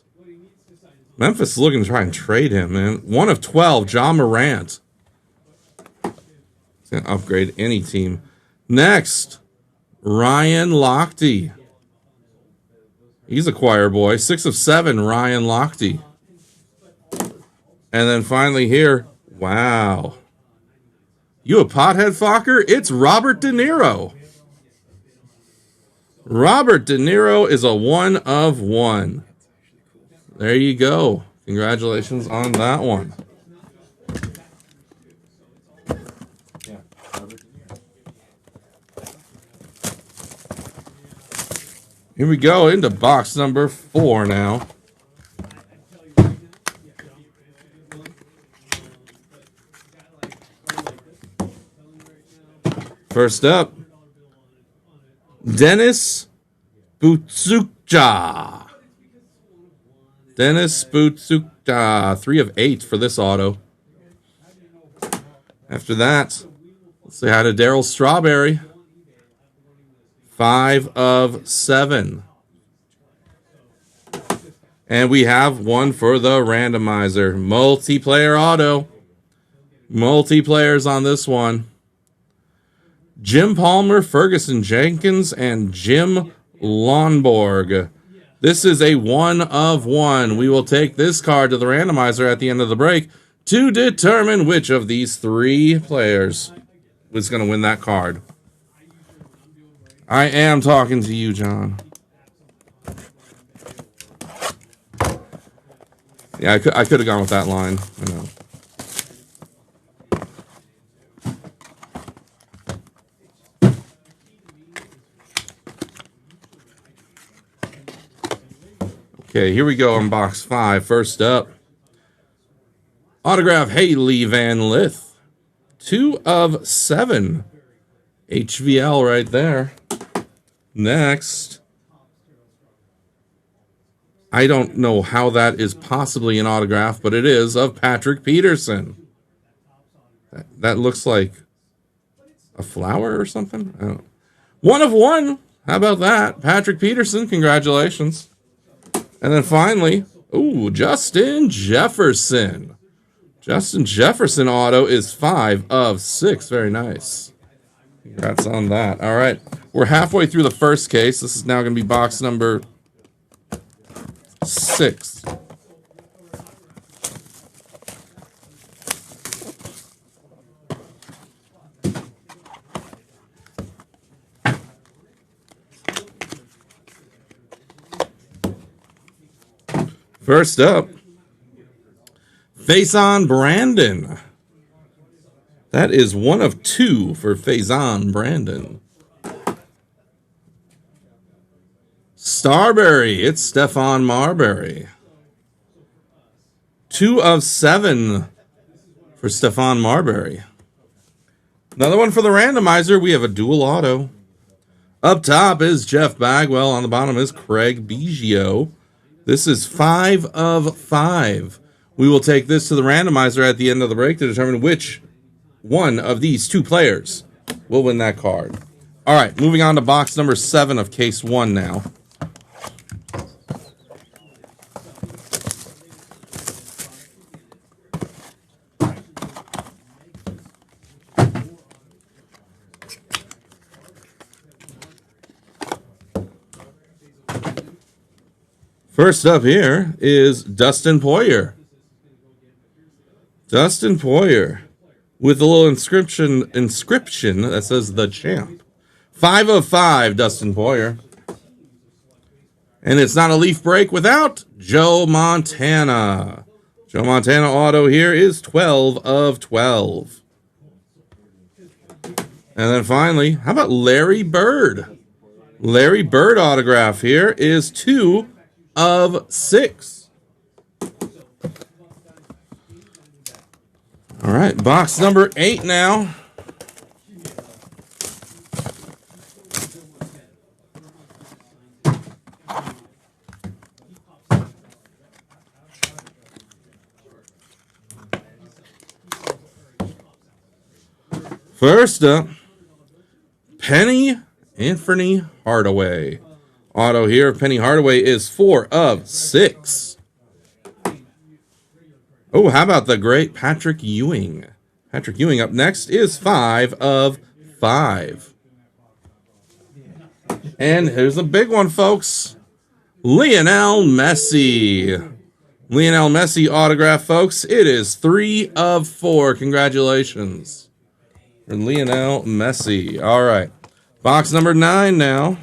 Memphis is looking to try and trade him, man. 1 of 12, John Morant. He's going to upgrade any team. Next, Ryan Lochte. He's a choir boy. 6 of 7, Ryan Lochte. And then finally here, wow. You a pothead fucker? It's Robert De Niro. Robert De Niro is a 1 of 1. There you go. Congratulations on that one. Here we go into box number 4 now. First up, Dennis Butsukja. Dennis Butsukja, 3 of 8 for this auto. After that, let's say hi to Daryl Strawberry. 5 of 7. And we have one for the randomizer. Multiplayer auto. Multiplayers on this one. Jim Palmer, Ferguson Jenkins, and Jim Lonborg. This is a 1 of 1. We will take this card to the randomizer at the end of the break to determine which of these 3 players is going to win that card. I am talking to you, John. Yeah, I could have gone with that line. I know. Okay, here we go on box 5. First up, autograph Haley Van Lith. 2 of 7. HVL right there. Next, I don't know how that is possibly an autograph, but it is of Patrick Peterson. That looks like a flower or something. I don't know. 1 of 1. How about that? Patrick Peterson, congratulations. And then finally, ooh, Justin Jefferson. Justin Jefferson auto is 5 of 6. Very nice. Congrats on that. All right. We're halfway through the first case. This is now going to be box number 6. First up, Faison Brandon. That is 1 of 2 for Faison Brandon. Starberry, it's Stephon Marbury. 2 of 7 for Stephon Marbury. Another one for the randomizer. We have a dual auto. Up top is Jeff Bagwell. On the bottom is Craig Biggio. This is 5 of 5. We will take this to the randomizer at the end of the break to determine which one of these two players will win that card. All right, moving on to box number 7 of case 1 now. First up here is Dustin Poirier. Dustin Poirier with a little inscription that says the champ. 5 of 5, Dustin Poirier. And it's not a leaf break without Joe Montana. Joe Montana auto here is 12 of 12. And then finally, how about Larry Bird? Larry Bird autograph here is 2 of 6. All right, box number 8 now. First up, Penny Anthony Hardaway. Auto here of Penny Hardaway is 4 of 6. Oh, how about the great Patrick Ewing? Patrick Ewing up next is 5 of 5. And here's a big one, folks. Lionel Messi. Lionel Messi autograph, folks. It is 3 of 4. Congratulations. For Lionel Messi. All right. Box number 9 now.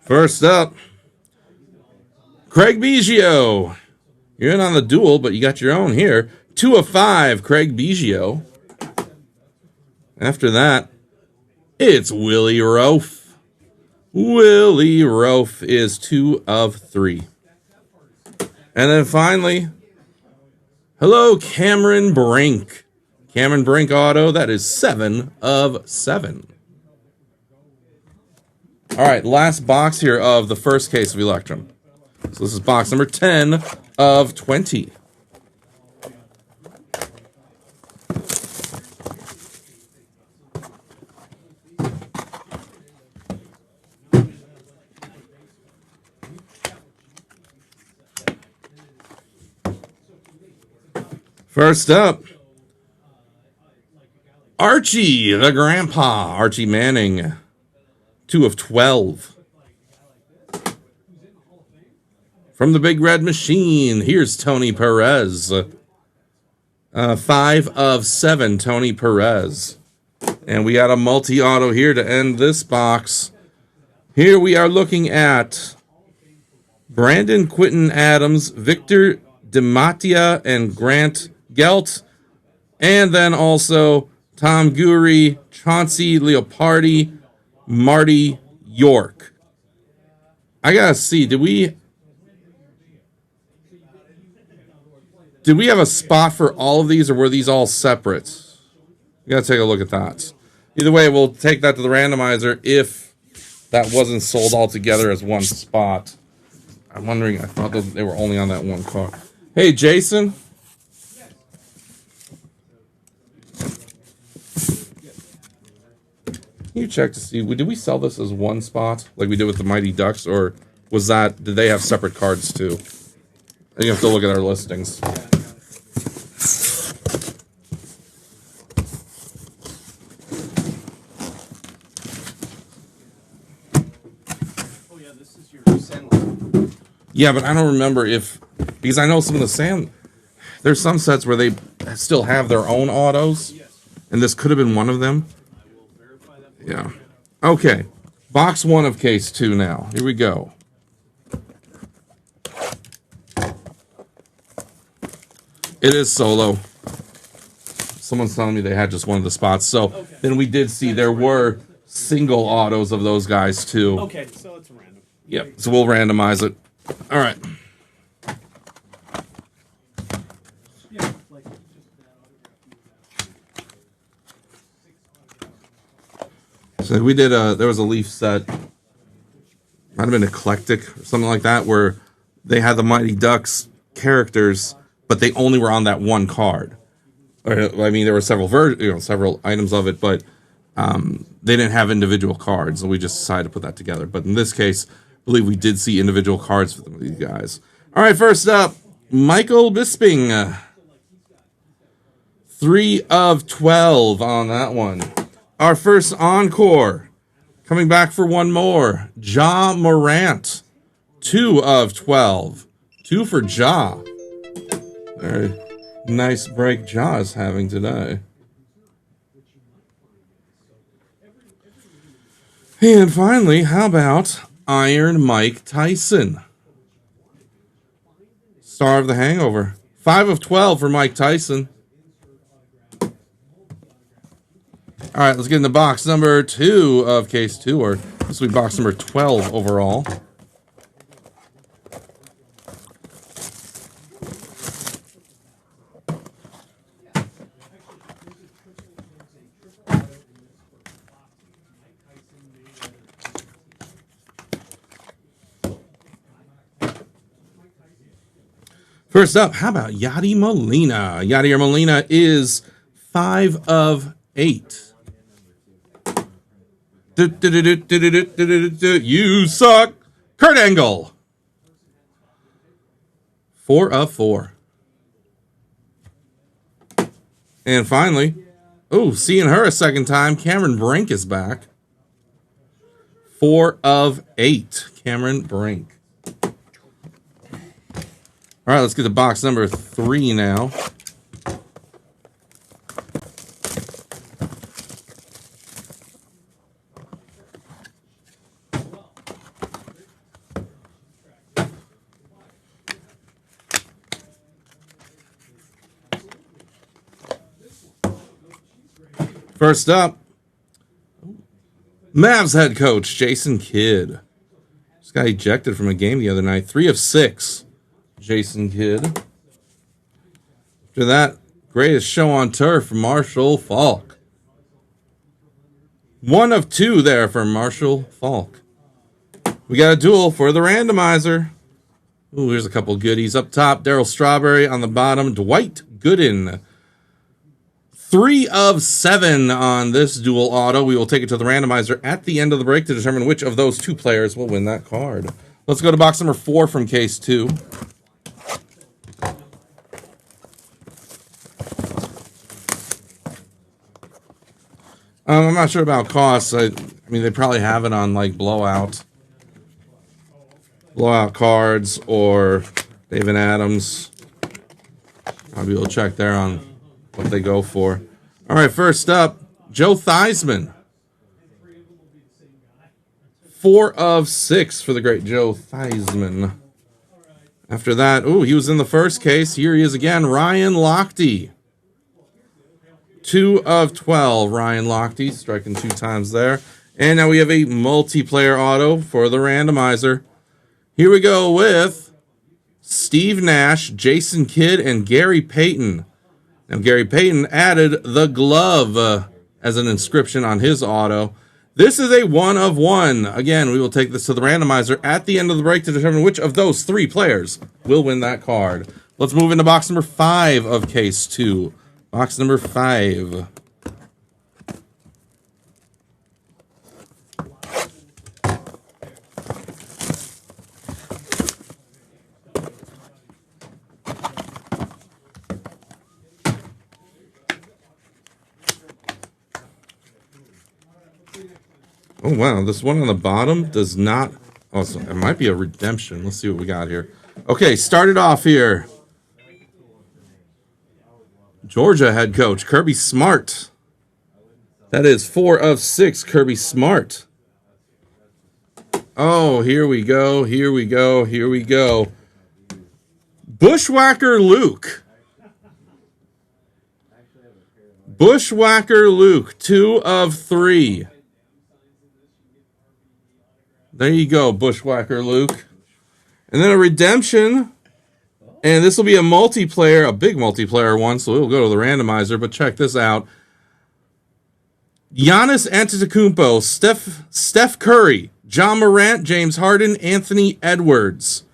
First up, Craig Biggio. You're in on the duel, but you got your own here. 2 of 5, Craig Biggio. After that, it's Willie Roaf. Willie Roaf is 2 of 3. And then finally, hello, Cameron Brink. Cameron Brink auto, that is 7 of 7. All right, last box here of the first case of Electrum. So this is box number 10 of 20. First up, Archie, the grandpa, Archie Manning. 2 of 12. From the Big Red Machine, here's Tony Perez. 5 of 7, Tony Perez. And we got a multi-auto here to end this box. Here we are looking at Brandon Quinton Adams, Victor DiMattia, and Grant Gelt. And then also Tom Gurry, Chauncey Leopardi, Marty York. I gotta see, did we have a spot for all of these, or were these all separate? We gotta take a look at that. Either way, we'll take that to the randomizer if that wasn't sold all together as one spot. I'm wondering, I thought they were only on that one card. Hey, Jason. Can you check to see, did we sell this as one spot like we did with the Mighty Ducks, or did they have separate cards too? I think you have to look at our listings. Oh yeah, this is your sand. Yeah, but I don't remember because I know some of the there's some sets where they still have their own autos, and this could have been one of them. Yeah. Okay. Box 1 of case 2 now. Here we go. It is solo. Someone's telling me they had just one of the spots. So then we did see there were single autos of those guys too. Okay, so it's random. Yep. So we'll randomize it. All right. So we did there was a Leaf set, might have been Eclectic or something like that, where they had the Mighty Ducks characters, but they only were on that one card. Or, I mean, there were several items of it, but they didn't have individual cards, so we just decided to put that together. But in this case, I believe we did see individual cards for these guys. All right, first up, Michael Bisping. 3 of 12 on that one. Our first encore. Coming back for one more. Ja Morant. 2 of 12. 2 for Ja. Very nice break Ja is having today. And finally, how about Iron Mike Tyson? Star of the Hangover. 5 of 12 for Mike Tyson. All right, let's get in the box number 2 of case 2, or this will be box number 12 overall. First up, how about Yadi Molina? Yadier Molina is 5 of 8. You suck. Kurt Angle. 4 of 4. And finally, seeing her a second time, Cameron Brink is back. 4 of 8. Cameron Brink. All right, let's get to box number 3 now. First up, Mavs head coach Jason Kidd. This got ejected from a game the other night. 3 of 6, Jason Kidd. After that, greatest show on turf for Marshall Faulk. 1 of 2 there for Marshall Faulk. We got a duel for the randomizer. Here's a couple goodies. Up top, Darryl Strawberry. On the bottom, Dwight Gooden. 3 of 7 on this dual auto. We will take it to the randomizer at the end of the break to determine which of those 2 players will win that card. Let's go to box number 4 from case 2. I'm not sure about costs. I mean, they probably have it on like blowout cards or David Adams. I'll be able to check there on what they go for. All right, first up, Joe Theismann. 4 of 6 for the great Joe Theismann. After that, he was in the first case. Here he is again, Ryan Lochte. 2 of 12, Ryan Lochte, striking 2 times there. And now we have a multiplayer auto for the randomizer. Here we go with Steve Nash, Jason Kidd, and Gary Payton. Now, Gary Payton added the glove as an inscription on his auto. This is a 1 of 1. Again, we will take this to the randomizer at the end of the break to determine which of those 3 players will win that card. Let's move into box number 5 of case 2. Box number 5. Oh, wow. This one on the bottom does not... Oh, so it might be a redemption. Let's see what we got here. Okay, started off here. Georgia head coach Kirby Smart. That is 4 of 6, Kirby Smart. Oh, here we go. Bushwhacker Luke. 2 of 3. There you go, Bushwhacker Luke. And then a redemption. And this will be a multiplayer, a big multiplayer one, so we'll go to the randomizer. But check this out. Giannis Antetokounmpo, Steph Curry, John Morant, James Harden, Anthony Edwards.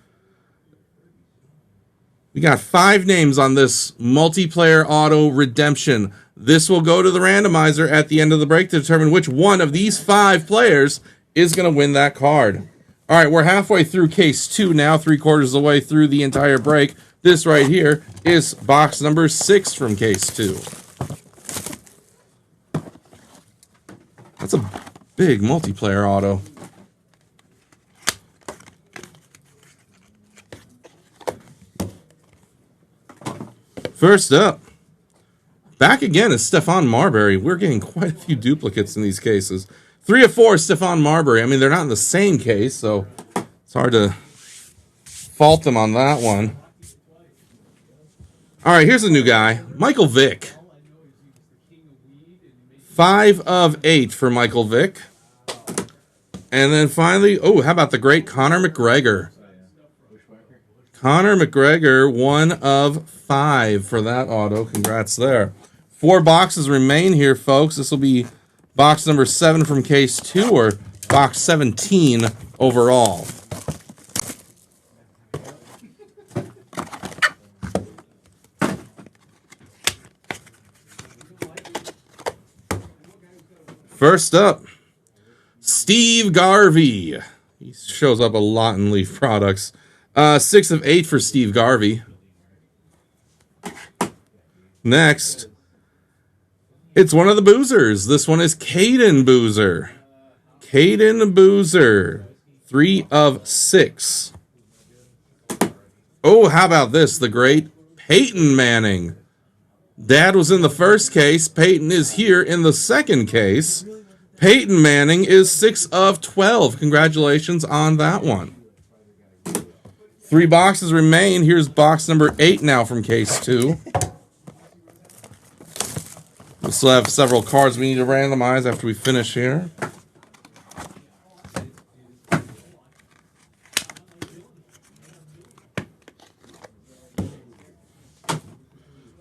We got 5 names on this multiplayer auto redemption. This will go to the randomizer at the end of the break to determine which one of these 5 players is going to win that card. All right, we're halfway through case 2 now, 3/4 of the way through the entire break. This right here is box number 6 from case 2. That's a big multiplayer auto. First up, back again is Stephon Marbury. We're getting quite a few duplicates in these cases. 3 of 4, Stephon Marbury. I mean, they're not in the same case, so it's hard to fault them on that one. All right, here's a new guy, Michael Vick. 5 of 8 for Michael Vick. And then finally, oh, how about the great Conor McGregor? Conor McGregor, 1 of 5 for that auto. Congrats there. 4 boxes remain here, folks. This will be box number 7 from case 2 or box 17 overall. First up, Steve Garvey. He shows up a lot in Leaf Products. 6 of 8 for Steve Garvey. Next, it's one of the Boozers. This one is Caden Boozer. Caden Boozer, 3 of 6. Oh, how about this? The great Peyton Manning. Dad was in the first case. Peyton is here in the second case. Peyton Manning is 6 of 12. Congratulations on that one. 3 boxes remain. Here's box number 8 now from case 2. We still have several cards we need to randomize after we finish here.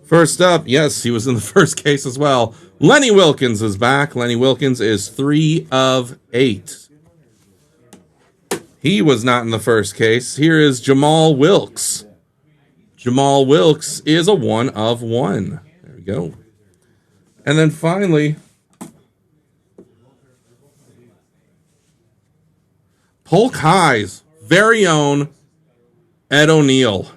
First up, yes, he was in the first case as well. Lenny Wilkins is back. Lenny Wilkins is 3 of 8. He was not in the first case. Here is Jamal Wilkes. Jamal Wilkes is a 1 of 1. There we go. And then finally, Polk High's very own Ed O'Neill.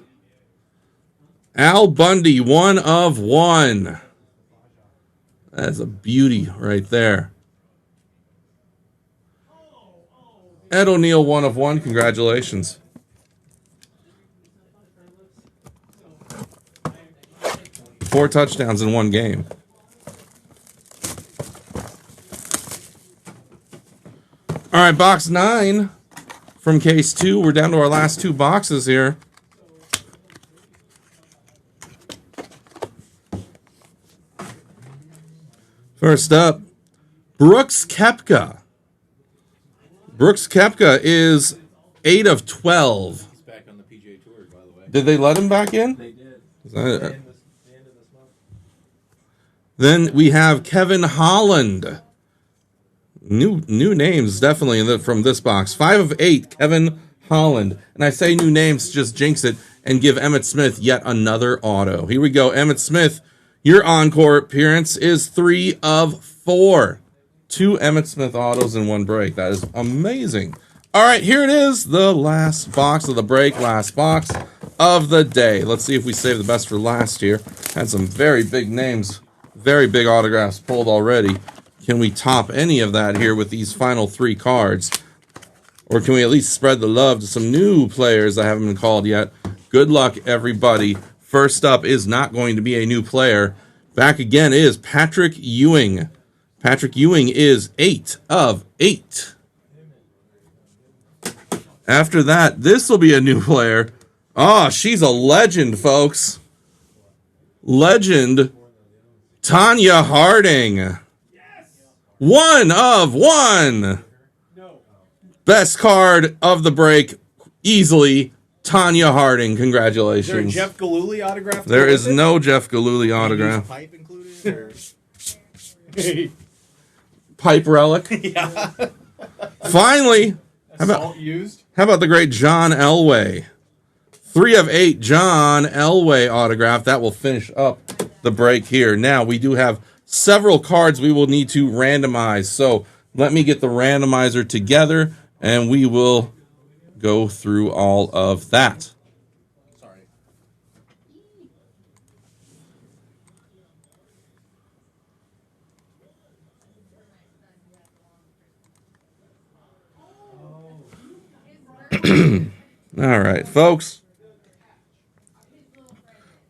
Al Bundy, 1 of 1. That's a beauty right there. Ed O'Neill, 1 of 1. Congratulations. Four touchdowns in one game. All right, box 9 from case 2. We're down to our last 2 boxes here. First up, Brooks Koepka. Brooks Koepka is 8 of 12. He's back on the PGA Tour, by the way. Did they let him back in? They did. Is that, The end of this month. then we have Kevin Holland. New names, definitely, from this box. 5 of 8, Kevin Holland. And I say new names, just jinx it, and give Emmitt Smith yet another auto. Here we go. Emmitt Smith, your encore appearance is 3 of 4. 2 Emmitt Smith autos in one break. That is amazing. All right, here it is. The last box of the break. Last box of the day. Let's see if we save the best for last here. Had some very big names. Very big autographs pulled already. Can we top any of that here with these final 3 cards? Or can we at least spread the love to some new players that haven't been called yet? Good luck, everybody. First up is not going to be a new player. Back again is Patrick Ewing. Patrick Ewing is 8 of 8. After that, this will be a new player. Oh, she's a legend, folks. Legend, Tanya Harding. 1 of 1. Best card of the break, easily. Tanya Harding, Is there a congratulations. Jeff Gillooly autograph? There is with it? no Jeff Gillooly autograph. Pipe included? Pipe relic. Yeah. Finally, Salt used? how about the great John Elway? 3 of 8 John Elway autograph. That will finish up the break here. Now, we do have several cards we will need to randomize. So let me get the randomizer together, and we will go through all of that. Sorry. All right, folks.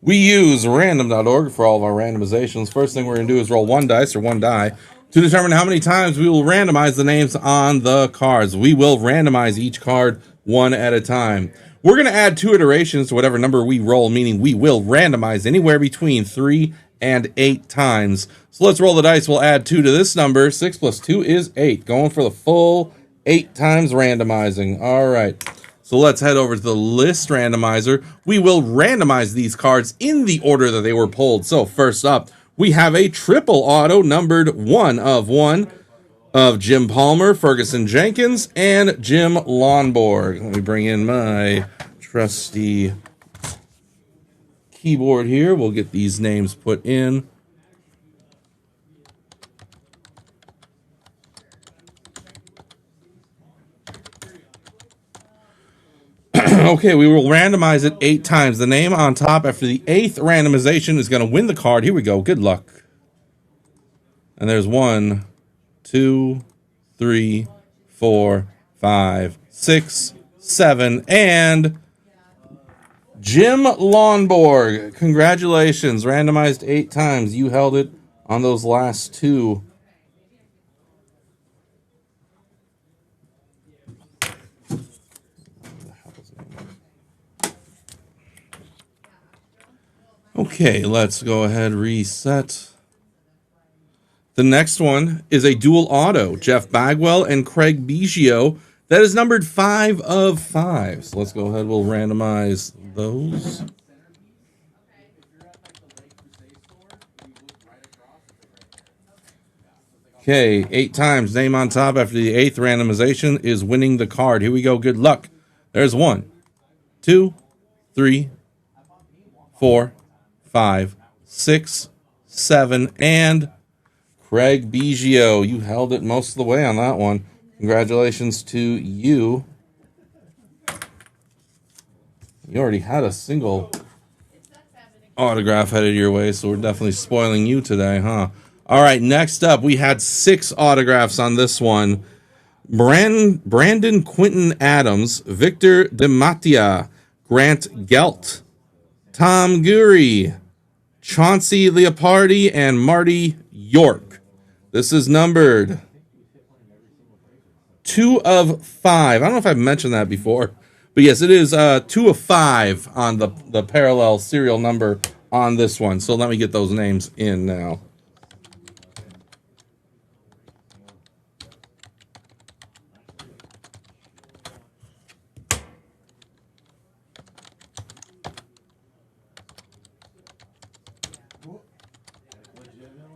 We use random.org for all of our randomizations. First thing we're going to do is roll one dice or one die to determine how many times we will randomize the names on the cards. We will randomize each card one at a time. We're going to add 2 iterations to whatever number we roll, meaning we will randomize anywhere between 3 and 8 times. So let's roll the dice. We'll add 2 to this number. 6 plus 2 is 8. Going for the full 8 times randomizing. All right. So let's head over to the list randomizer. We will randomize these cards in the order that they were pulled. So first up, we have a triple auto numbered 1 of 1 of Jim Palmer, Ferguson Jenkins, and Jim Lonborg. Let me bring in my trusty keyboard here. We'll get these names put in. Okay, we will randomize it 8 times. The name on top after the 8th randomization is going to win the card. Here we go. Good luck. And there's 1, 2, 3, 4, 5, 6, 7, and Jim Lonborg. Congratulations. Randomized 8 times. You held it on those last 2. Okay, let's go ahead, reset. The next one is a dual auto, Jeff Bagwell and Craig Biggio. That is numbered 5 of 5. So let's go ahead, we'll randomize those. Okay, 8 times. Name on top after the 8th randomization is winning the card. Here we go, good luck. There's 1, 2, 3, 4, 5, 6, 7, and Craig Biggio. You held it most of the way on that one. Congratulations to you. You already had a single autograph headed your way, so we're definitely spoiling you today, huh? All right, next up, we had 6 autographs on this one. Brandon Quinton Adams, Victor DeMattia, Grant Gelt, Tom Gurry, Chauncey Leopardi, and Marty York. This is numbered 2 of 5. I don't know if I've mentioned that before, but yes, it is 2 of 5 on the parallel serial number on this one. So let me get those names in now.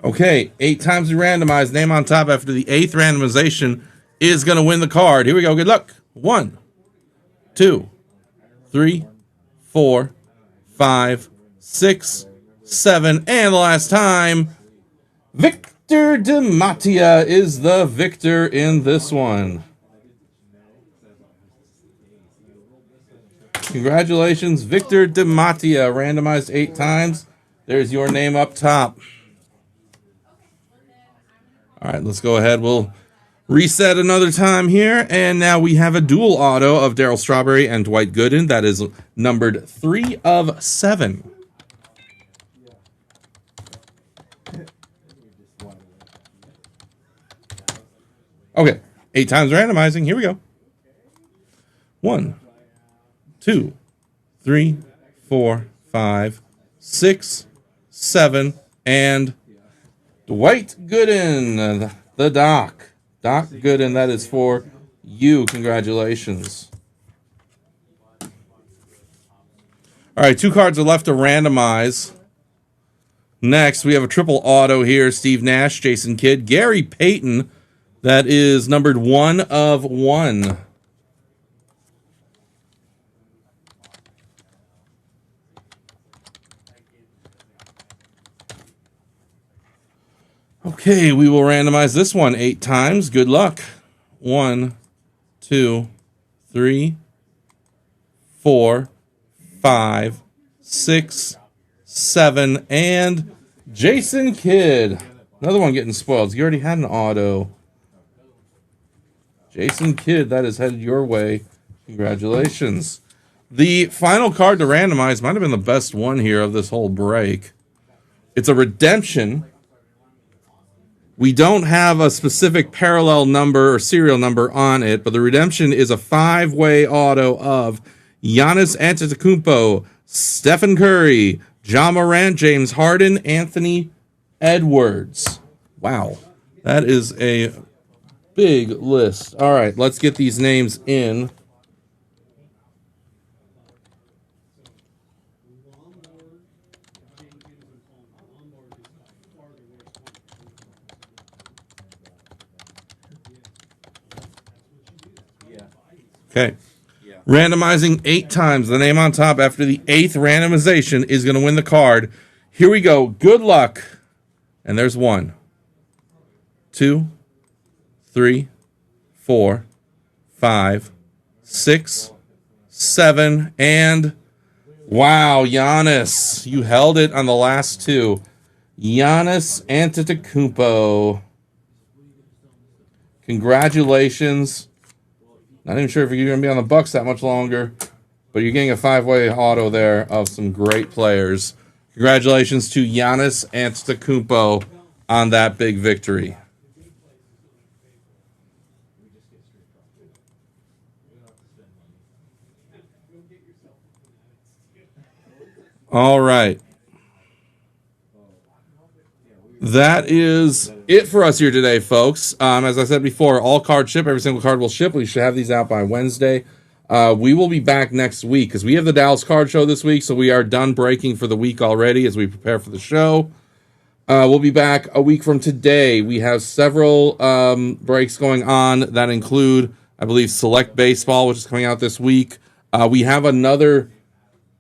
Okay, 8 times we randomized. Name on top after the 8th randomization is going to win the card. Here we go. Good luck. 1, 2, 3, 4, 5, 6, 7, and the last time, Victor DeMattia is the victor in this one. Congratulations, Victor DeMattia. Randomized 8 times. There's your name up top. All right, let's go ahead. We'll reset another time here. And now we have a dual auto of Darryl Strawberry and Dwight Gooden. That is numbered 3 of 7. Okay, 8 times randomizing. Here we go. 1, 2, 3, 4, 5, 6, 7, and Dwight Gooden, the Doc. Doc Gooden, that is for you. Congratulations. All right, 2 cards are left to randomize. Next, we have a triple auto here. Steve Nash, Jason Kidd, Gary Payton. That is numbered 1 of 1. Okay, we will randomize this one 8 times. Good luck. 1, 2, 3, 4, 5, 6, 7, and Jason Kidd. Another one getting spoiled. You already had an auto. Jason Kidd, that is headed your way. Congratulations. The final card to randomize might have been the best one here of this whole break. It's a redemption. We don't have a specific parallel number or serial number on it, but the redemption is a 5-way auto of Giannis Antetokounmpo, Stephen Curry, Ja Morant, James Harden, Anthony Edwards. Wow. That is a big list. All right, let's get these names in. Okay. Randomizing 8 times. The name on top after the 8th randomization is going to win the card. Here we go. Good luck. And there's 1, 2, 3, 4, 5, 6, 7, and wow, Giannis. You held it on the last 2. Giannis Antetokounmpo. Congratulations. Not even sure if you're going to be on the Bucks that much longer, but you're getting a 5-way auto there of some great players. Congratulations to Giannis Antetokounmpo on that big victory. All right. That is it for us here today, folks. As I said before, all cards ship. Every single card will ship. We should have these out by Wednesday. We will be back next week because we have the Dallas Card Show this week, so we are done breaking for the week already as we prepare for the show. We'll be back a week from today. We have several breaks going on that include, I believe, Select Baseball, which is coming out this week. We have another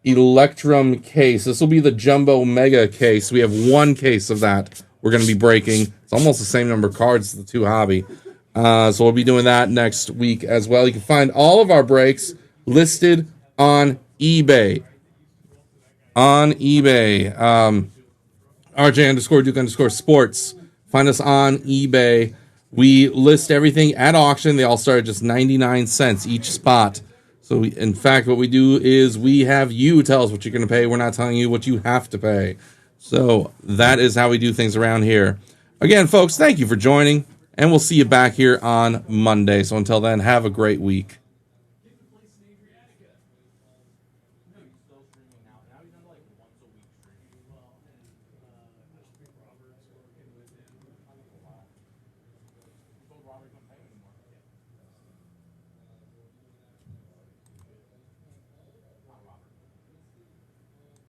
Electrum case. This will be the Jumbo Mega case. We have 1 case of that we're going to be breaking. It's almost the same number of cards as the 2 hobby. So we'll be doing that next week as well. You can find all of our breaks listed on eBay. On eBay. RJ_Duke_sports. Find us on eBay. We list everything at auction. They all start at just 99 cents each spot. So, in fact, what we do is we have you tell us what you're going to pay. We're not telling you what you have to pay. So, that is how we do things around here. Again, folks, thank you for joining, and we'll see you back here on Monday. So, until then, have a great week.